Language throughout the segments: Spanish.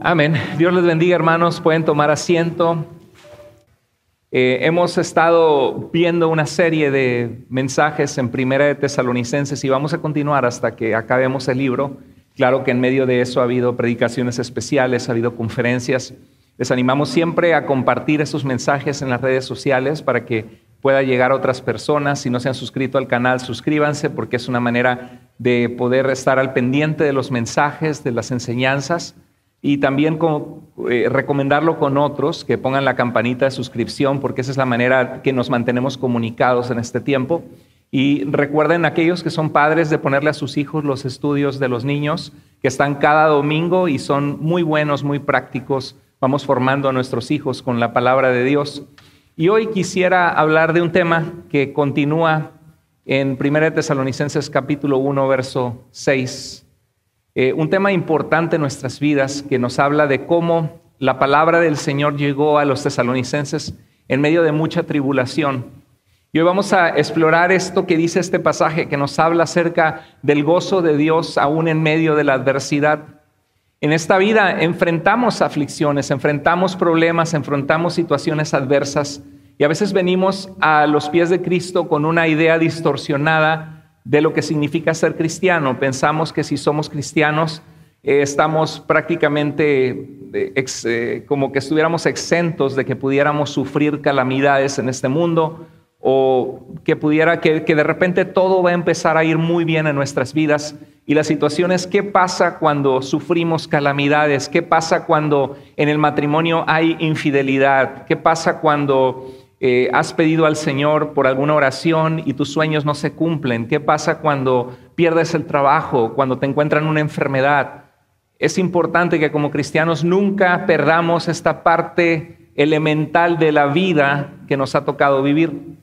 Amén. Dios les bendiga, hermanos. Pueden tomar asiento. Hemos estado viendo una serie de mensajes en Primera de Tesalonicenses y vamos a continuar hasta que acabemos el libro. Claro que en medio de eso ha habido predicaciones especiales, ha habido conferencias. Les animamos siempre a compartir esos mensajes en las redes sociales para que pueda llegar a otras personas. Si no se han suscrito al canal, suscríbanse porque es una manera de poder estar al pendiente de los mensajes, de las enseñanzas. Y también recomendarlo con otros, que pongan la campanita de suscripción, porque esa es la manera que nos mantenemos comunicados en este tiempo. Y recuerden aquellos que son padres de ponerle a sus hijos los estudios de los niños, que están cada domingo y son muy buenos, muy prácticos. Vamos formando a nuestros hijos con la palabra de Dios. Y hoy quisiera hablar de un tema que continúa en 1 Tesalonicenses capítulo 1, verso 6. Un tema importante en nuestras vidas que nos habla de cómo la palabra del Señor llegó a los tesalonicenses en medio de mucha tribulación. Y hoy vamos a explorar esto que dice este pasaje que nos habla acerca del gozo de Dios aún en medio de la adversidad. En esta vida enfrentamos aflicciones, enfrentamos problemas, enfrentamos situaciones adversas y a veces venimos a los pies de Cristo con una idea distorsionada de lo que significa ser cristiano. Pensamos que si somos cristianos estamos prácticamente como que estuviéramos exentos de que pudiéramos sufrir calamidades en este mundo o que de repente todo va a empezar a ir muy bien en nuestras vidas. Y la situación es, ¿qué pasa cuando sufrimos calamidades? ¿Qué pasa cuando en el matrimonio hay infidelidad? ¿Qué pasa cuando has pedido al Señor por alguna oración y tus sueños no se cumplen? ¿Qué pasa cuando pierdes el trabajo, cuando te encuentran una enfermedad? Es importante que como cristianos nunca perdamos esta parte elemental de la vida que nos ha tocado vivir.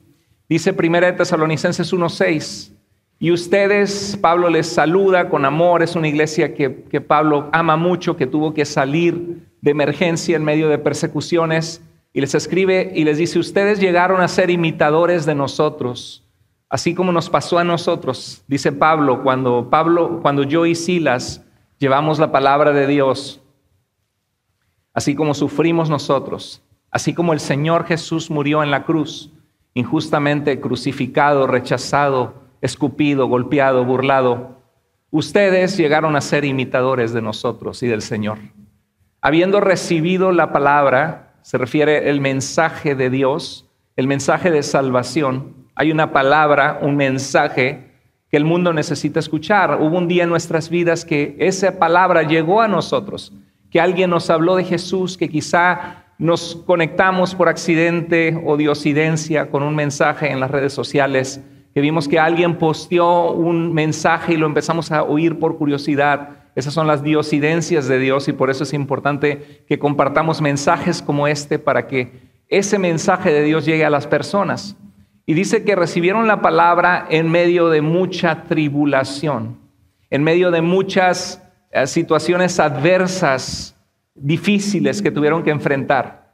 Dice 1 Tesalonicenses 1:6, y ustedes, Pablo les saluda con amor. Es una iglesia que Pablo ama mucho, que tuvo que salir de emergencia en medio de persecuciones. Y les escribe y les dice, ustedes llegaron a ser imitadores de nosotros, así como nos pasó a nosotros. Dice Pablo, cuando yo y Silas llevamos la palabra de Dios, así como sufrimos nosotros, así como el Señor Jesús murió en la cruz, injustamente crucificado, rechazado, escupido, golpeado, burlado, ustedes llegaron a ser imitadores de nosotros y del Señor. Habiendo recibido la palabra, se refiere el mensaje de Dios, el mensaje de salvación. Hay una palabra, un mensaje que el mundo necesita escuchar. Hubo un día en nuestras vidas que esa palabra llegó a nosotros, que alguien nos habló de Jesús, que quizá nos conectamos por accidente o diosidencia con un mensaje en las redes sociales, que vimos que alguien posteó un mensaje y lo empezamos a oír por curiosidad. Esas son las diosidencias de Dios y por eso es importante que compartamos mensajes como este para que ese mensaje de Dios llegue a las personas. Y dice que recibieron la palabra en medio de mucha tribulación, en medio de muchas situaciones adversas, difíciles que tuvieron que enfrentar.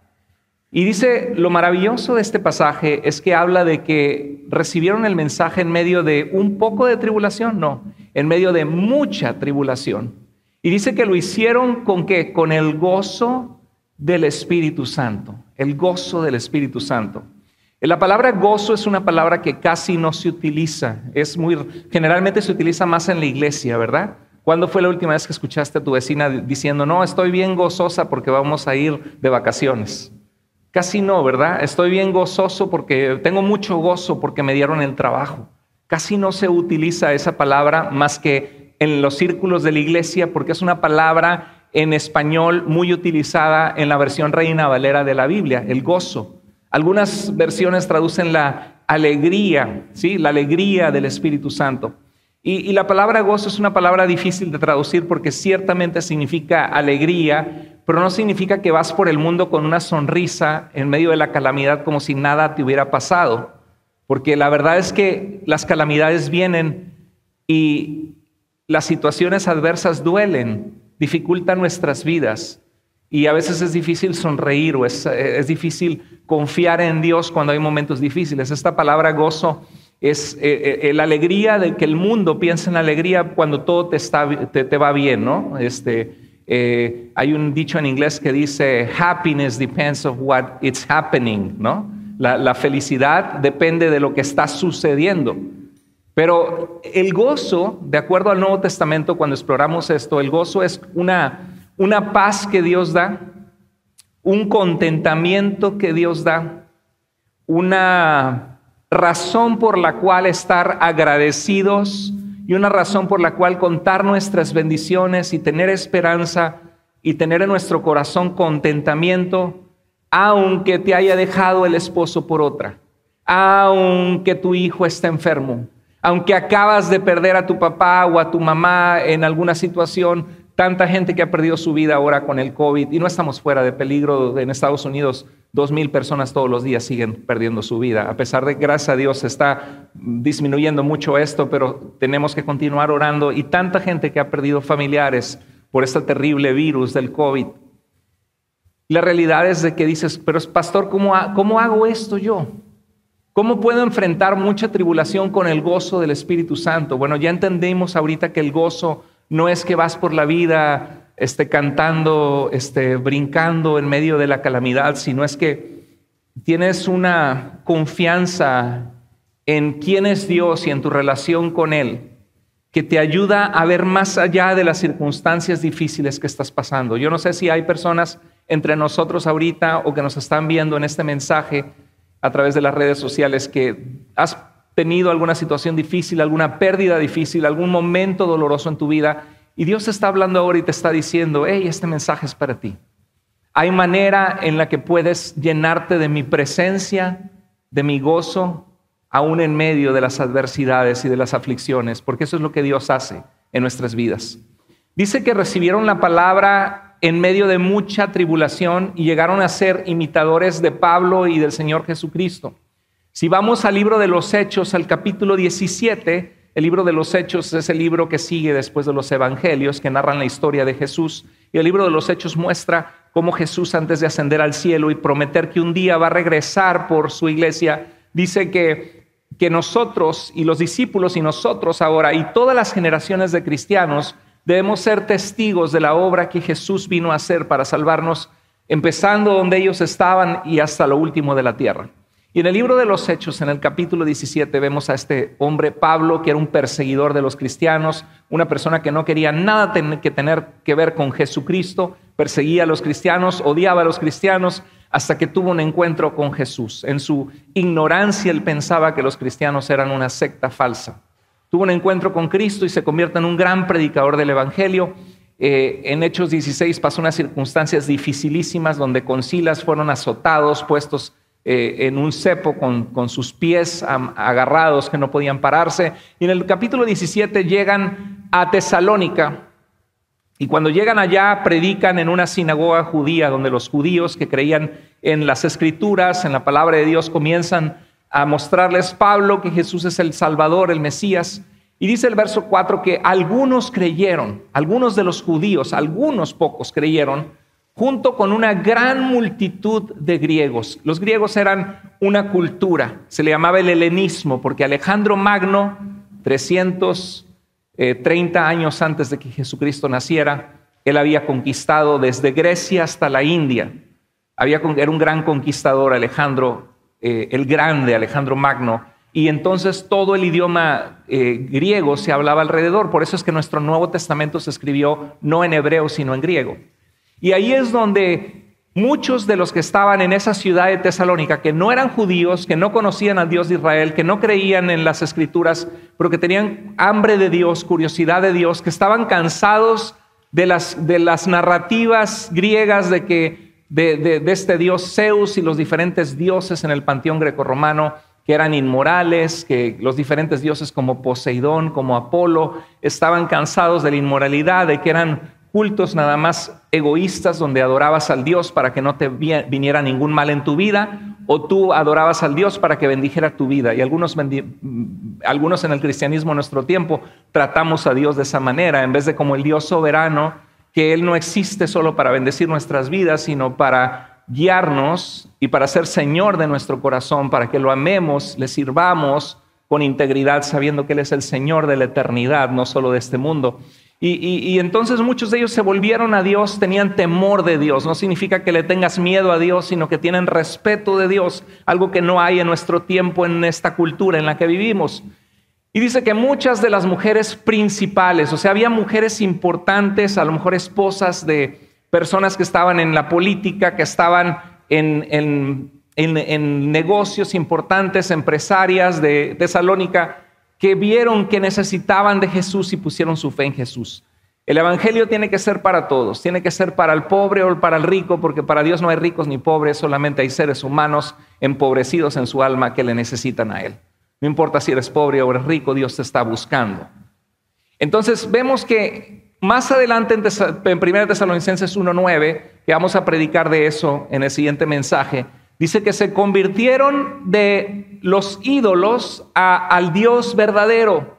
Y dice, lo maravilloso de este pasaje es que habla de que recibieron el mensaje en medio de un poco de tribulación, no, en medio de mucha tribulación. Y dice que lo hicieron ¿con qué? Con el gozo del Espíritu Santo, el gozo del Espíritu Santo. La palabra gozo es una palabra que casi no se utiliza, generalmente se utiliza más en la iglesia, ¿verdad? ¿Cuándo fue la última vez que escuchaste a tu vecina diciendo, no, estoy bien gozosa porque vamos a ir de vacaciones? Casi no, ¿verdad? Estoy bien gozoso porque tengo mucho gozo porque me dieron el trabajo. Casi no se utiliza esa palabra más que en los círculos de la iglesia porque es una palabra en español muy utilizada en la versión Reina Valera de la Biblia, el gozo. Algunas versiones traducen la alegría, ¿sí? La alegría del Espíritu Santo. Y la palabra gozo es una palabra difícil de traducir porque ciertamente significa alegría, pero no significa que vas por el mundo con una sonrisa en medio de la calamidad como si nada te hubiera pasado. Porque la verdad es que las calamidades vienen y las situaciones adversas duelen, dificultan nuestras vidas. Y a veces es difícil sonreír o es difícil confiar en Dios cuando hay momentos difíciles. Esta palabra gozo es la alegría de que el mundo piensa en la alegría cuando todo te va bien, ¿no? Hay un dicho en inglés que dice, happiness depends on what is happening, ¿no? La felicidad depende de lo que está sucediendo. Pero el gozo, de acuerdo al Nuevo Testamento, cuando exploramos esto, el gozo es una paz que Dios da, un contentamiento que Dios da, una razón por la cual estar agradecidos y una razón por la cual contar nuestras bendiciones y tener esperanza y tener en nuestro corazón contentamiento, aunque te haya dejado el esposo por otra, aunque tu hijo esté enfermo, aunque acabas de perder a tu papá o a tu mamá en alguna situación. Tanta gente que ha perdido su vida ahora con el COVID, y no estamos fuera de peligro. En Estados Unidos 2,000 personas todos los días siguen perdiendo su vida. A pesar de que, gracias a Dios, está disminuyendo mucho esto, pero tenemos que continuar orando. Y tanta gente que ha perdido familiares por este terrible virus del COVID. La realidad es de que dices, pero pastor, ¿cómo hago esto yo? ¿Cómo puedo enfrentar mucha tribulación con el gozo del Espíritu Santo? Bueno, ya entendimos ahorita que el gozo no es que vas por la vida cantando, brincando en medio de la calamidad, sino es que tienes una confianza en quién es Dios y en tu relación con Él, que te ayuda a ver más allá de las circunstancias difíciles que estás pasando. Yo no sé si hay personas entre nosotros ahorita o que nos están viendo en este mensaje a través de las redes sociales que has tenido alguna situación difícil, alguna pérdida difícil, algún momento doloroso en tu vida, y Dios te está hablando ahora y te está diciendo, hey, este mensaje es para ti. Hay manera en la que puedes llenarte de mi presencia, de mi gozo, aún en medio de las adversidades y de las aflicciones, porque eso es lo que Dios hace en nuestras vidas. Dice que recibieron la palabra en medio de mucha tribulación y llegaron a ser imitadores de Pablo y del Señor Jesucristo. Si vamos al libro de los Hechos, al capítulo 17, el libro de los Hechos es el libro que sigue después de los Evangelios, que narran la historia de Jesús. Y el libro de los Hechos muestra cómo Jesús, antes de ascender al cielo y prometer que un día va a regresar por su iglesia, dice que nosotros y los discípulos y nosotros ahora y todas las generaciones de cristianos debemos ser testigos de la obra que Jesús vino a hacer para salvarnos, empezando donde ellos estaban y hasta lo último de la tierra. Y en el libro de los Hechos, en el capítulo 17, vemos a este hombre Pablo, que era un perseguidor de los cristianos, una persona que no quería nada tener que ver con Jesucristo, perseguía a los cristianos, odiaba a los cristianos, hasta que tuvo un encuentro con Jesús. En su ignorancia, él pensaba que los cristianos eran una secta falsa. Tuvo un encuentro con Cristo y se convierte en un gran predicador del Evangelio. En Hechos 16 pasó unas circunstancias dificilísimas donde con Silas fueron azotados, puestos en un cepo con sus pies agarrados que no podían pararse. Y en el capítulo 17 llegan a Tesalónica y cuando llegan allá predican en una sinagoga judía donde los judíos que creían en las Escrituras, en la palabra de Dios, comienzan a mostrarles Pablo que Jesús es el Salvador, el Mesías. Y dice el verso 4 que algunos creyeron, algunos de los judíos, algunos pocos creyeron, junto con una gran multitud de griegos. Los griegos eran una cultura, se le llamaba el helenismo, porque Alejandro Magno, 330 años antes de que Jesucristo naciera, él había conquistado desde Grecia hasta la India. Era un gran conquistador, Alejandro, el grande, Alejandro Magno, y entonces todo el idioma griego se hablaba alrededor. Por eso es que nuestro Nuevo Testamento se escribió no en hebreo, sino en griego. Y ahí es donde muchos de los que estaban en esa ciudad de Tesalónica, que no eran judíos, que no conocían al Dios de Israel, que no creían en las Escrituras, pero que tenían hambre de Dios, curiosidad de Dios, que estaban cansados de las narrativas griegas de este dios Zeus y los diferentes dioses en el panteón grecorromano, que eran inmorales, que los diferentes dioses como Poseidón, como Apolo, estaban cansados de la inmoralidad, de que eran cultos nada más egoístas donde adorabas al Dios para que no te viniera ningún mal en tu vida, o tú adorabas al Dios para que bendijera tu vida. Y algunos en el cristianismo en nuestro tiempo tratamos a Dios de esa manera, en vez de como el Dios soberano, que Él no existe solo para bendecir nuestras vidas, sino para guiarnos y para ser Señor de nuestro corazón, para que lo amemos, le sirvamos con integridad, sabiendo que Él es el Señor de la eternidad, no solo de este mundo. Y entonces muchos de ellos se volvieron a Dios, tenían temor de Dios. No significa que le tengas miedo a Dios, sino que tienen respeto de Dios, algo que no hay en nuestro tiempo, en esta cultura en la que vivimos. Y dice que muchas de las mujeres principales, o sea, había mujeres importantes, a lo mejor esposas de personas que estaban en la política, que estaban en negocios importantes, empresarias de Tesalónica, que vieron que necesitaban de Jesús y pusieron su fe en Jesús. El evangelio tiene que ser para todos, tiene que ser para el pobre o para el rico, porque para Dios no hay ricos ni pobres, solamente hay seres humanos empobrecidos en su alma que le necesitan a Él. No importa si eres pobre o eres rico, Dios te está buscando. Entonces vemos que más adelante en 1 Tesalonicenses 1:9, que vamos a predicar de eso en el siguiente mensaje, dice que se convirtieron de los ídolos al Dios verdadero.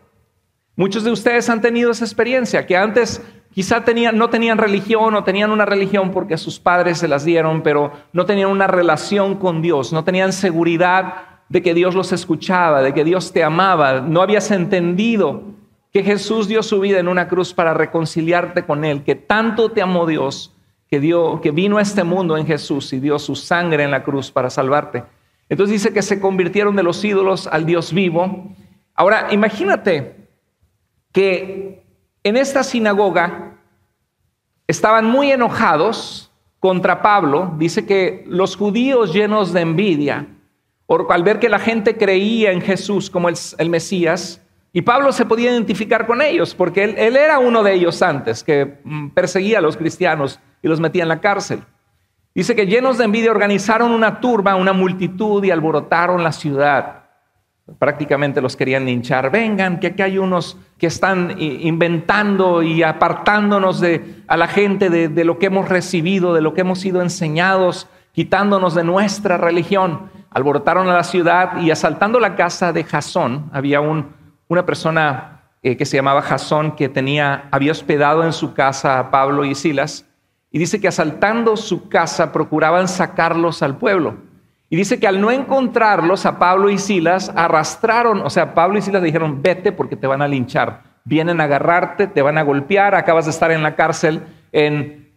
Muchos de ustedes han tenido esa experiencia, que antes quizá no tenían religión o tenían una religión porque sus padres se las dieron, pero no tenían una relación con Dios, no tenían seguridad de que Dios los escuchaba, de que Dios te amaba. No habías entendido que Jesús dio su vida en una cruz para reconciliarte con Él, que tanto te amó Dios, que vino a este mundo en Jesús y dio su sangre en la cruz para salvarte. Entonces dice que se convirtieron de los ídolos al Dios vivo. Ahora, imagínate que en esta sinagoga estaban muy enojados contra Pablo. Dice que los judíos, llenos de envidia, al ver que la gente creía en Jesús como el Mesías, y Pablo se podía identificar con ellos, porque él era uno de ellos antes, que perseguía a los cristianos y los metía en la cárcel. Dice que llenos de envidia organizaron una turba, una multitud, y alborotaron la ciudad. Prácticamente los querían linchar. Vengan, que aquí hay unos que están inventando y apartándonos a la gente de lo que hemos recibido, de lo que hemos sido enseñados, quitándonos de nuestra religión. Alborotaron a la ciudad y asaltando la casa de Jasón. Había una persona que se llamaba Jasón que había hospedado en su casa a Pablo y Silas. Y dice que asaltando su casa procuraban sacarlos al pueblo. Y dice que al no encontrarlos a Pablo y Silas, arrastraron, o sea, Pablo y Silas dijeron, vete porque te van a linchar. Vienen a agarrarte, te van a golpear, acabas de estar en la cárcel en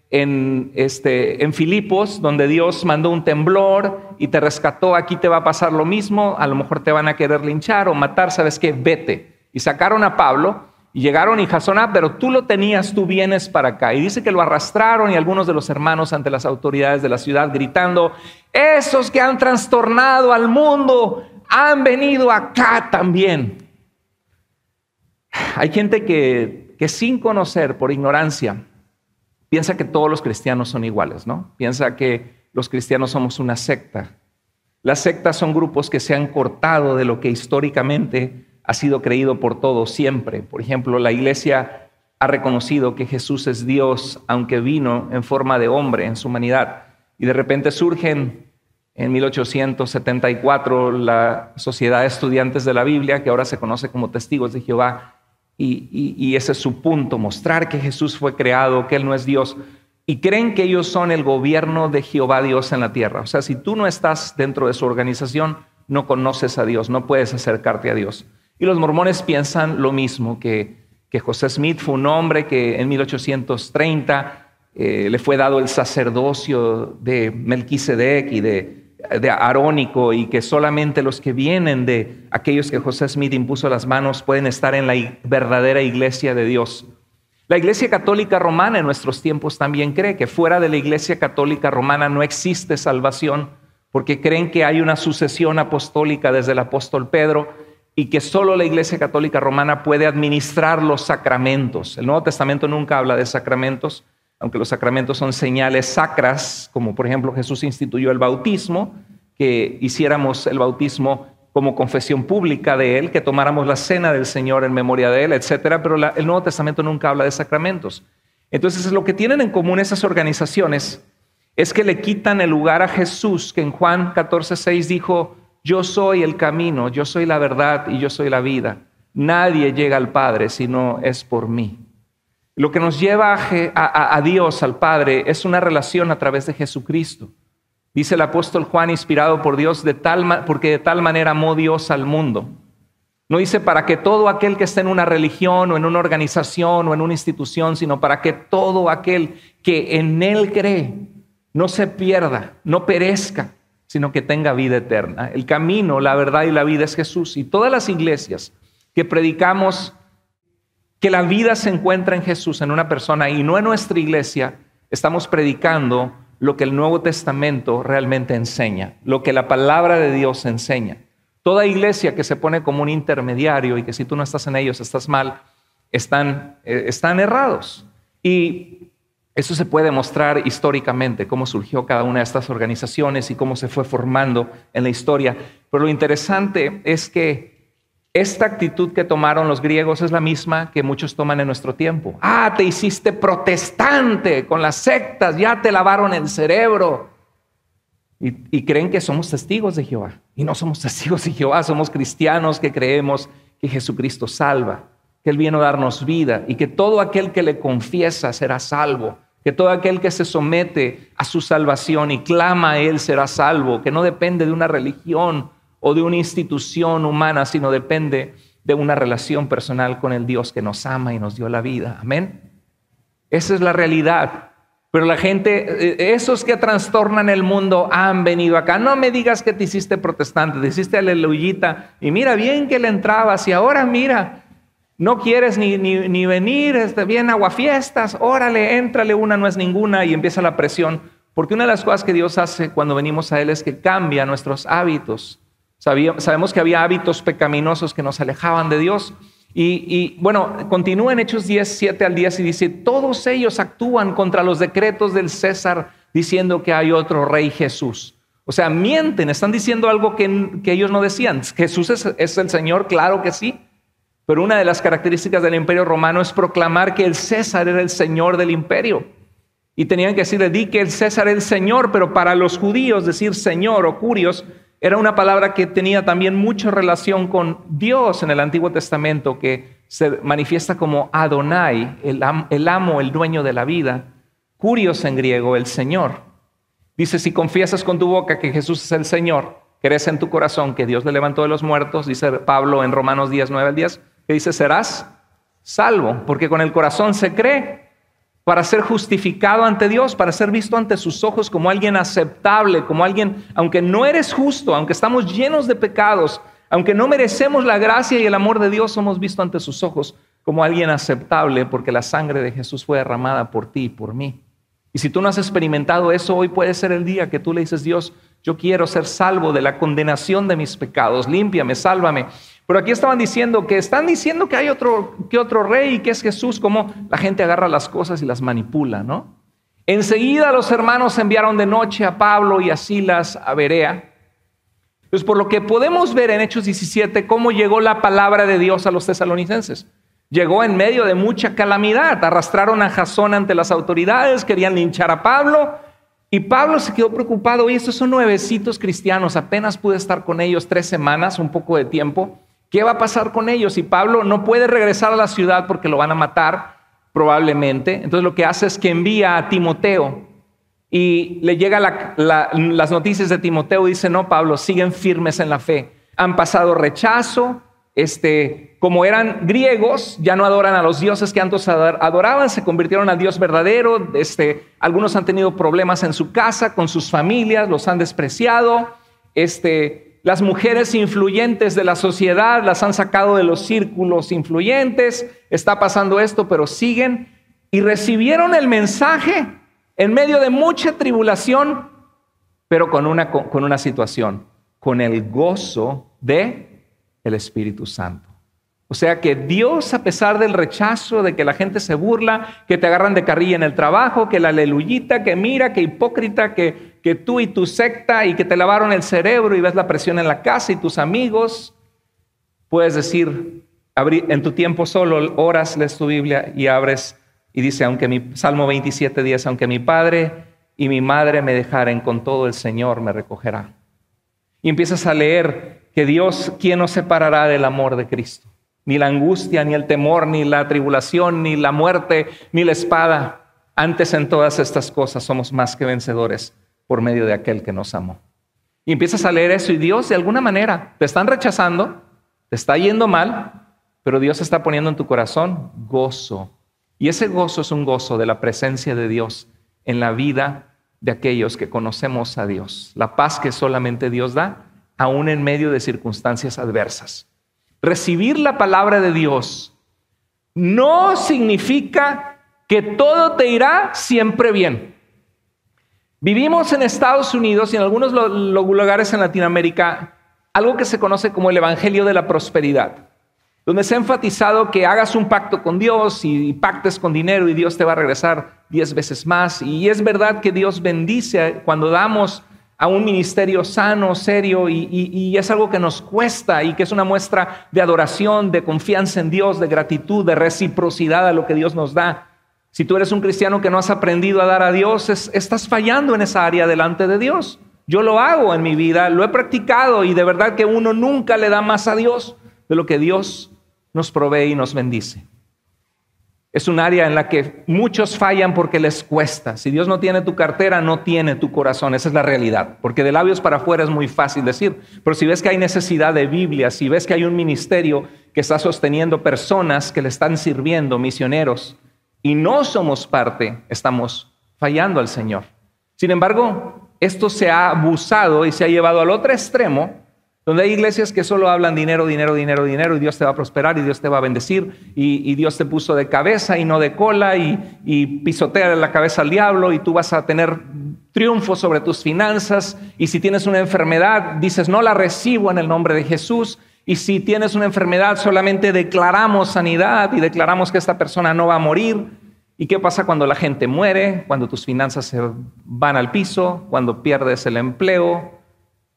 Filipos, donde Dios mandó un temblor y te rescató, aquí te va a pasar lo mismo, a lo mejor te van a querer linchar o matar, ¿sabes qué? Vete. Y sacaron a Pablo. Y llegaron y Jasón, pero tú lo tenías, tú vienes para acá. Y dice que lo arrastraron y algunos de los hermanos ante las autoridades de la ciudad gritando, esos que han trastornado al mundo han venido acá también. Hay gente que sin conocer, por ignorancia, piensa que todos los cristianos son iguales, ¿no? Piensa que los cristianos somos una secta. Las sectas son grupos que se han cortado de lo que históricamente ha sido creído por todos siempre. Por ejemplo, la iglesia ha reconocido que Jesús es Dios, aunque vino en forma de hombre, en su humanidad. Y de repente surgen en 1874 la Sociedad de Estudiantes de la Biblia, que ahora se conoce como Testigos de Jehová. Y ese es su punto, mostrar que Jesús fue creado, que Él no es Dios. Y creen que ellos son el gobierno de Jehová Dios en la tierra. O sea, si tú no estás dentro de su organización, no conoces a Dios, no puedes acercarte a Dios. Y los mormones piensan lo mismo, que José Smith fue un hombre que en 1830 le fue dado el sacerdocio de Melquisedec y de Arónico, y que solamente los que vienen de aquellos que José Smith impuso las manos pueden estar en la verdadera iglesia de Dios. La Iglesia Católica Romana en nuestros tiempos también cree que fuera de la Iglesia Católica Romana no existe salvación, porque creen que hay una sucesión apostólica desde el apóstol Pedro, y que solo la Iglesia Católica Romana puede administrar los sacramentos. El Nuevo Testamento nunca habla de sacramentos, aunque los sacramentos son señales sacras, como por ejemplo Jesús instituyó el bautismo, que hiciéramos el bautismo como confesión pública de Él, que tomáramos la cena del Señor en memoria de Él, etcétera. Pero el Nuevo Testamento nunca habla de sacramentos. Entonces, lo que tienen en común esas organizaciones es que le quitan el lugar a Jesús, que en Juan 14:6 dijo, yo soy el camino, yo soy la verdad y yo soy la vida. Nadie llega al Padre si no es por mí. Lo que nos lleva a Dios, al Padre, es una relación a través de Jesucristo. Dice el apóstol Juan, inspirado por Dios, porque de tal manera amó Dios al mundo. No dice para que todo aquel que esté en una religión o en una organización o en una institución, sino para que todo aquel que en Él cree no se pierda, no perezca, sino que tenga vida eterna. El camino, la verdad y la vida es Jesús. Y todas las iglesias que predicamos que la vida se encuentra en Jesús, en una persona, y no en nuestra iglesia, estamos predicando lo que el Nuevo Testamento realmente enseña, lo que la palabra de Dios enseña. Toda iglesia que se pone como un intermediario y que si tú no estás en ellos estás mal, están errados. Y eso se puede mostrar históricamente, cómo surgió cada una de estas organizaciones y cómo se fue formando en la historia. Pero lo interesante es que esta actitud que tomaron los griegos es la misma que muchos toman en nuestro tiempo. Ah, te hiciste protestante con las sectas, ya te lavaron el cerebro. Y creen que somos testigos de Jehová. Y no somos testigos de Jehová, somos cristianos que creemos que Jesucristo salva, que Él vino a darnos vida y que todo aquel que le confiesa será salvo, que todo aquel que se somete a su salvación y clama a Él será salvo, que no depende de una religión o de una institución humana, sino depende de una relación personal con el Dios que nos ama y nos dio la vida. Amén. Esa es la realidad. Pero la gente, esos que trastornan el mundo han venido acá. No me digas que te hiciste protestante, te hiciste aleluyita y mira bien que le entrabas y ahora mira, no quieres ni venir, bien aguafiestas, órale, éntrale, una no es ninguna y empieza la presión. Porque una de las cosas que Dios hace cuando venimos a Él es que cambia nuestros hábitos. Sabemos que había hábitos pecaminosos que nos alejaban de Dios. Y bueno, continúa en Hechos 10, 7 al 10 y dice, todos ellos actúan contra los decretos del César diciendo que hay otro rey Jesús. O sea, mienten, están diciendo algo que ellos no decían. Jesús es el Señor, claro que sí. Pero una de las características del imperio romano es proclamar que el César era el Señor del imperio. Y tenían que decirle, di que el César es el Señor, pero para los judíos decir Señor o curios era una palabra que tenía también mucha relación con Dios en el Antiguo Testamento, que se manifiesta como Adonai, el amo, el dueño de la vida. Curios en griego, el Señor. Dice, si confiesas con tu boca que Jesús es el Señor, crees en tu corazón que Dios le levantó de los muertos, dice Pablo en Romanos 10, 9 al 10, que dice, serás salvo, porque con el corazón se cree para ser justificado ante Dios, para ser visto ante sus ojos como alguien aceptable, como alguien, aunque no eres justo, aunque estamos llenos de pecados, aunque no merecemos la gracia y el amor de Dios, somos vistos ante sus ojos como alguien aceptable, porque la sangre de Jesús fue derramada por ti y por mí. Y si tú no has experimentado eso, hoy puede ser el día que tú le dices, Dios, yo quiero ser salvo de la condenación de mis pecados, límpiame, sálvame. Pero aquí están diciendo que hay otro rey y que es Jesús, como la gente agarra las cosas y las manipula, ¿no? Enseguida los hermanos enviaron de noche a Pablo y a Silas a Berea. Pues por lo que podemos ver en Hechos 17, cómo llegó la palabra de Dios a los tesalonicenses. Llegó en medio de mucha calamidad, arrastraron a Jasón ante las autoridades, querían linchar a Pablo. Y Pablo se quedó preocupado, oye, estos son nuevecitos cristianos, apenas pude estar con ellos 3 semanas, un poco de tiempo. ¿Qué va a pasar con ellos? Y Pablo no puede regresar a la ciudad porque lo van a matar, probablemente. Entonces lo que hace es que envía a Timoteo y le llega las noticias de Timoteo y dice, no, Pablo, siguen firmes en la fe. Han pasado rechazo, como eran griegos, ya no adoran a los dioses que antes adoraban, se convirtieron al Dios verdadero. Algunos han tenido problemas en su casa, con sus familias, los han despreciado. Las mujeres influyentes de la sociedad las han sacado de los círculos influyentes. Está pasando esto, pero siguen y recibieron el mensaje en medio de mucha tribulación, pero con una situación, con el gozo del Espíritu Santo. O sea que Dios, a pesar del rechazo, de que la gente se burla, que te agarran de carrilla en el trabajo, que la aleluyita, que mira, que hipócrita, que tú y tu secta y que te lavaron el cerebro y ves la presión en la casa y tus amigos, puedes decir, en tu tiempo solo oras, lees tu Biblia y abres y dice, Salmo 27:10, aunque mi padre y mi madre me dejaren, con todo el Señor me recogerá. Y empiezas a leer que Dios, ¿quién nos separará del amor de Cristo? Ni la angustia, ni el temor, ni la tribulación, ni la muerte, ni la espada. Antes en todas estas cosas somos más que vencedores por medio de aquel que nos amó. Y empiezas a leer eso y Dios, de alguna manera, te están rechazando, Te está yendo mal, pero Dios está poniendo en tu corazón gozo. Y ese gozo es un gozo de la presencia de Dios en la vida de aquellos que conocemos a Dios. La paz que solamente Dios da, aún en medio de circunstancias adversas. Recibir la palabra de Dios no significa que todo te irá siempre bien. Vivimos en Estados Unidos y en algunos lugares en Latinoamérica algo que se conoce como el Evangelio de la Prosperidad, donde se ha enfatizado que hagas un pacto con Dios y pactes con dinero y Dios te va a regresar 10 veces más. Y es verdad que Dios bendice cuando damos a un ministerio sano, serio, y es algo que nos cuesta y que es una muestra de adoración, de confianza en Dios, de gratitud, de reciprocidad a lo que Dios nos da. Si tú eres un cristiano que no has aprendido a dar a Dios, estás fallando en esa área delante de Dios. Yo lo hago en mi vida, lo he practicado y de verdad que uno nunca le da más a Dios de lo que Dios nos provee y nos bendice. Es un área en la que muchos fallan porque les cuesta. Si Dios no tiene tu cartera, no tiene tu corazón. Esa es la realidad. Porque de labios para afuera es muy fácil decir. Pero si ves que hay necesidad de Biblia, si ves que hay un ministerio que está sosteniendo personas que le están sirviendo, misioneros, y no somos parte, estamos fallando al Señor. Sin embargo, esto se ha abusado y se ha llevado al otro extremo, donde hay iglesias que solo hablan dinero, dinero, dinero, dinero, y Dios te va a prosperar y Dios te va a bendecir, y Dios te puso de cabeza y no de cola, y pisotea la cabeza al diablo, y tú vas a tener triunfo sobre tus finanzas, y si tienes una enfermedad, dices, no la recibo en el nombre de Jesús, y si tienes una enfermedad, solamente declaramos sanidad, y declaramos que esta persona no va a morir. ¿Y qué pasa cuando la gente muere? Cuando tus finanzas se van al piso, cuando pierdes el empleo,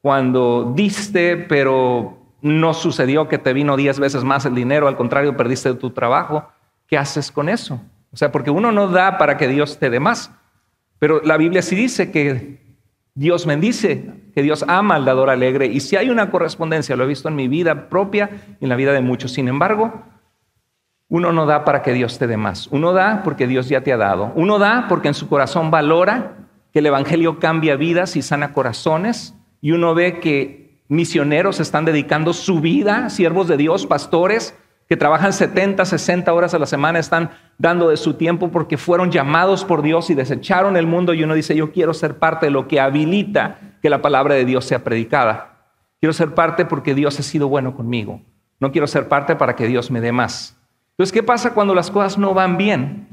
cuando diste, pero no sucedió que te vino 10 veces más el dinero, al contrario, perdiste tu trabajo. ¿Qué haces con eso? O sea, porque uno no da para que Dios te dé más. Pero la Biblia sí dice que Dios bendice, que Dios ama al dador alegre. Y si hay una correspondencia, lo he visto en mi vida propia y en la vida de muchos. Sin embargo, uno no da para que Dios te dé más. Uno da porque Dios ya te ha dado. Uno da porque en su corazón valora que el Evangelio cambia vidas y sana corazones. Y uno ve que misioneros están dedicando su vida, siervos de Dios, pastores, que trabajan 70, 60 horas a la semana, están dando de su tiempo porque fueron llamados por Dios y desecharon el mundo. Y uno dice, yo quiero ser parte de lo que habilita que la palabra de Dios sea predicada. Quiero ser parte porque Dios ha sido bueno conmigo. No quiero ser parte para que Dios me dé más. Entonces, ¿qué pasa cuando las cosas no van bien?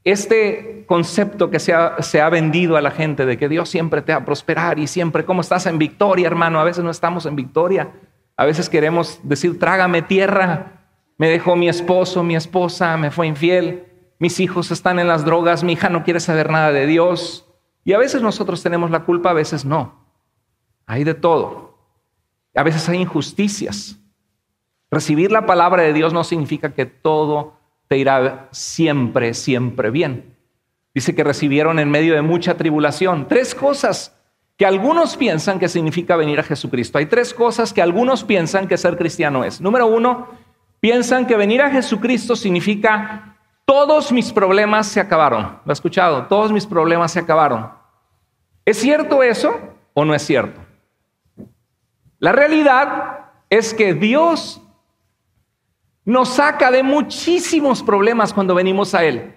Este concepto que se ha vendido a la gente de que Dios siempre te va a prosperar y siempre, ¿cómo estás en victoria, hermano? A veces no estamos en victoria. A veces queremos decir, trágame tierra. Me dejó mi esposo, mi esposa, me fue infiel. Mis hijos están en las drogas, mi hija no quiere saber nada de Dios. Y a veces nosotros tenemos la culpa, a veces no. Hay de todo. A veces hay injusticias. Recibir la palabra de Dios no significa que todo te irá siempre, siempre bien. Dice que recibieron en medio de mucha tribulación 3 cosas que algunos piensan que significa venir a Jesucristo. Hay 3 cosas que algunos piensan que ser cristiano es. Número 1, piensan que venir a Jesucristo significa todos mis problemas se acabaron. ¿Lo has escuchado? Todos mis problemas se acabaron. ¿Es cierto eso o no es cierto? La realidad es que Dios nos saca de muchísimos problemas cuando venimos a Él.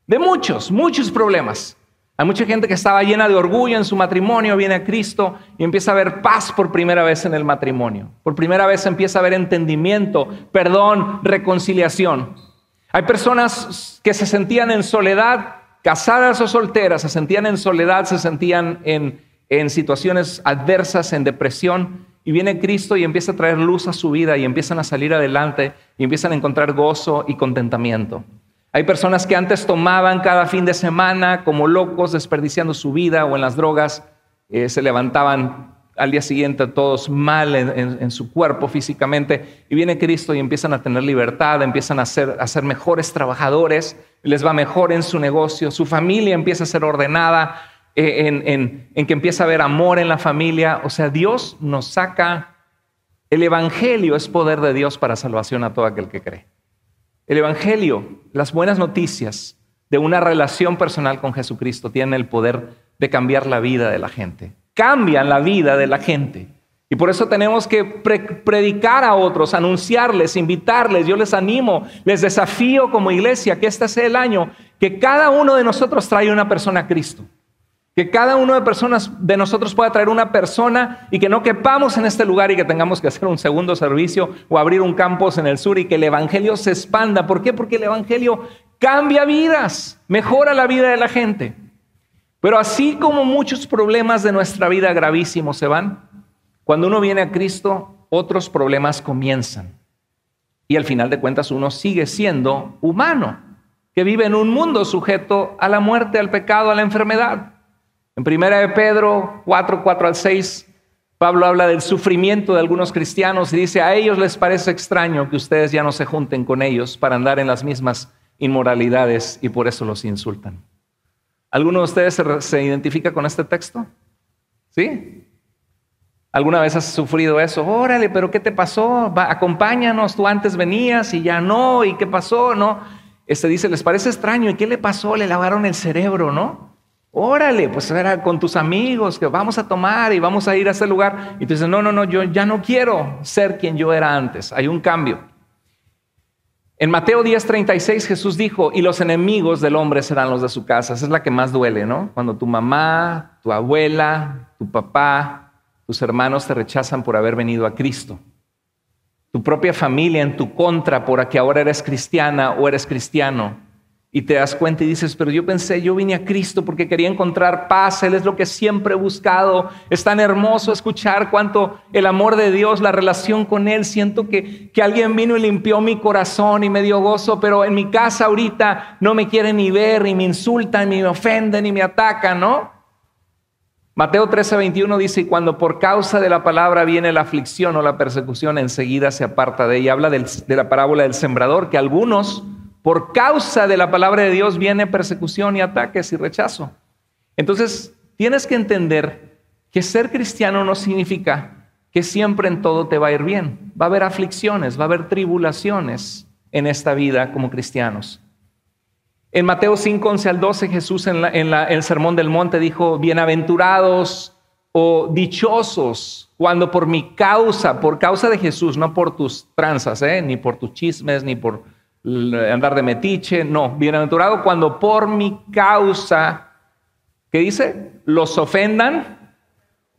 De muchos, muchos problemas. Hay mucha gente que estaba llena de orgullo en su matrimonio, viene a Cristo y empieza a ver paz por primera vez en el matrimonio. Por primera vez empieza a haber entendimiento, perdón, reconciliación. Hay personas que se sentían en soledad, casadas o solteras, se sentían en soledad, se sentían en situaciones adversas, en depresión. Y viene Cristo y empieza a traer luz a su vida y empiezan a salir adelante y empiezan a encontrar gozo y contentamiento. Hay personas que antes tomaban cada fin de semana como locos, desperdiciando su vida o en las drogas, se levantaban al día siguiente todos mal en su cuerpo físicamente, y viene Cristo y empiezan a tener libertad, empiezan a ser mejores trabajadores, les va mejor en su negocio, su familia empieza a ser ordenada, en que empieza a haber amor en la familia. O sea, Dios nos saca. El Evangelio es poder de Dios para salvación a todo aquel que cree. El Evangelio, las buenas noticias de una relación personal con Jesucristo tienen el poder de cambiar la vida de la gente. Cambian la vida de la gente. Y por eso tenemos que predicar a otros, anunciarles, invitarles. Yo les animo, les desafío como iglesia que este sea el año que cada uno de nosotros traiga una persona a Cristo. Que cada uno de nosotros pueda traer una persona y que no quepamos en este lugar y que tengamos que hacer un segundo servicio o abrir un campus en el sur y que el evangelio se expanda. ¿Por qué? Porque el evangelio cambia vidas, mejora la vida de la gente. Pero así como muchos problemas de nuestra vida gravísimos se van, cuando uno viene a Cristo, otros problemas comienzan. Y al final de cuentas uno sigue siendo humano, que vive en un mundo sujeto a la muerte, al pecado, a la enfermedad. En 1 de Pedro 4:4-6, Pablo habla del sufrimiento de algunos cristianos y dice, a ellos les parece extraño que ustedes ya no se junten con ellos para andar en las mismas inmoralidades y por eso los insultan. ¿Alguno de ustedes se identifica con este texto? ¿Sí? ¿Alguna vez has sufrido eso? Órale, pero ¿qué te pasó? Acompáñanos, tú antes venías y ya no, ¿y qué pasó? No. Dice, ¿les parece extraño? ¿Y qué le pasó? Le lavaron el cerebro, ¿no? Órale, pues era con tus amigos, que vamos a tomar y vamos a ir a ese lugar. Y tú dices, no, yo ya no quiero ser quien yo era antes. Hay un cambio. En Mateo 10:36 Jesús dijo, y los enemigos del hombre serán los de su casa. Esa es la que más duele, ¿no? Cuando tu mamá, tu abuela, tu papá, tus hermanos te rechazan por haber venido a Cristo. Tu propia familia en tu contra porque ahora eres cristiana o eres cristiano. Y te das cuenta y dices, pero yo vine a Cristo porque quería encontrar paz. Él es lo que siempre he buscado. Es tan hermoso escuchar cuánto el amor de Dios, la relación con Él. Siento que alguien vino y limpió mi corazón y me dio gozo. Pero en mi casa ahorita no me quieren ni ver, y me insultan, ni me ofenden, ni me atacan, ¿no? Mateo 13:21 dice, y cuando por causa de la palabra viene la aflicción o la persecución, enseguida se aparta de ella. Habla de la parábola del sembrador, que algunos, por causa de la palabra de Dios, viene persecución y ataques y rechazo. Entonces, tienes que entender que ser cristiano no significa que siempre en todo te va a ir bien. Va a haber aflicciones, va a haber tribulaciones en esta vida como cristianos. En Mateo 5:11-12, Jesús en el Sermón del Monte dijo, bienaventurados o dichosos cuando por mi causa, por causa de Jesús, no por tus tranzas, ni por tus chismes, ni por andar de metiche, no, bienaventurado cuando por mi causa, ¿qué dice? Los ofendan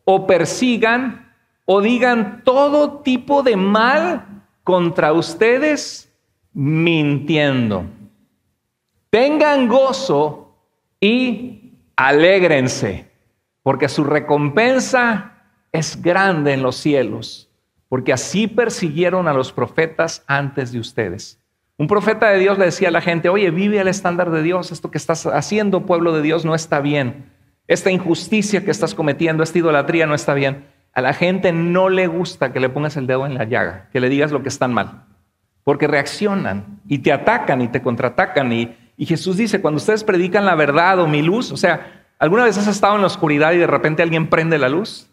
o persigan o digan todo tipo de mal contra ustedes mintiendo. Tengan gozo y alégrense, porque su recompensa es grande en los cielos, porque así persiguieron a los profetas antes de ustedes. Un profeta de Dios le decía a la gente, oye, vive al estándar de Dios, esto que estás haciendo, pueblo de Dios, no está bien. Esta injusticia que estás cometiendo, esta idolatría no está bien. A la gente no le gusta que le pongas el dedo en la llaga, que le digas lo que están mal, porque reaccionan y te atacan y te contraatacan. Y Jesús dice, cuando ustedes predican la verdad o mi luz, o sea, ¿alguna vez has estado en la oscuridad y de repente alguien prende la luz?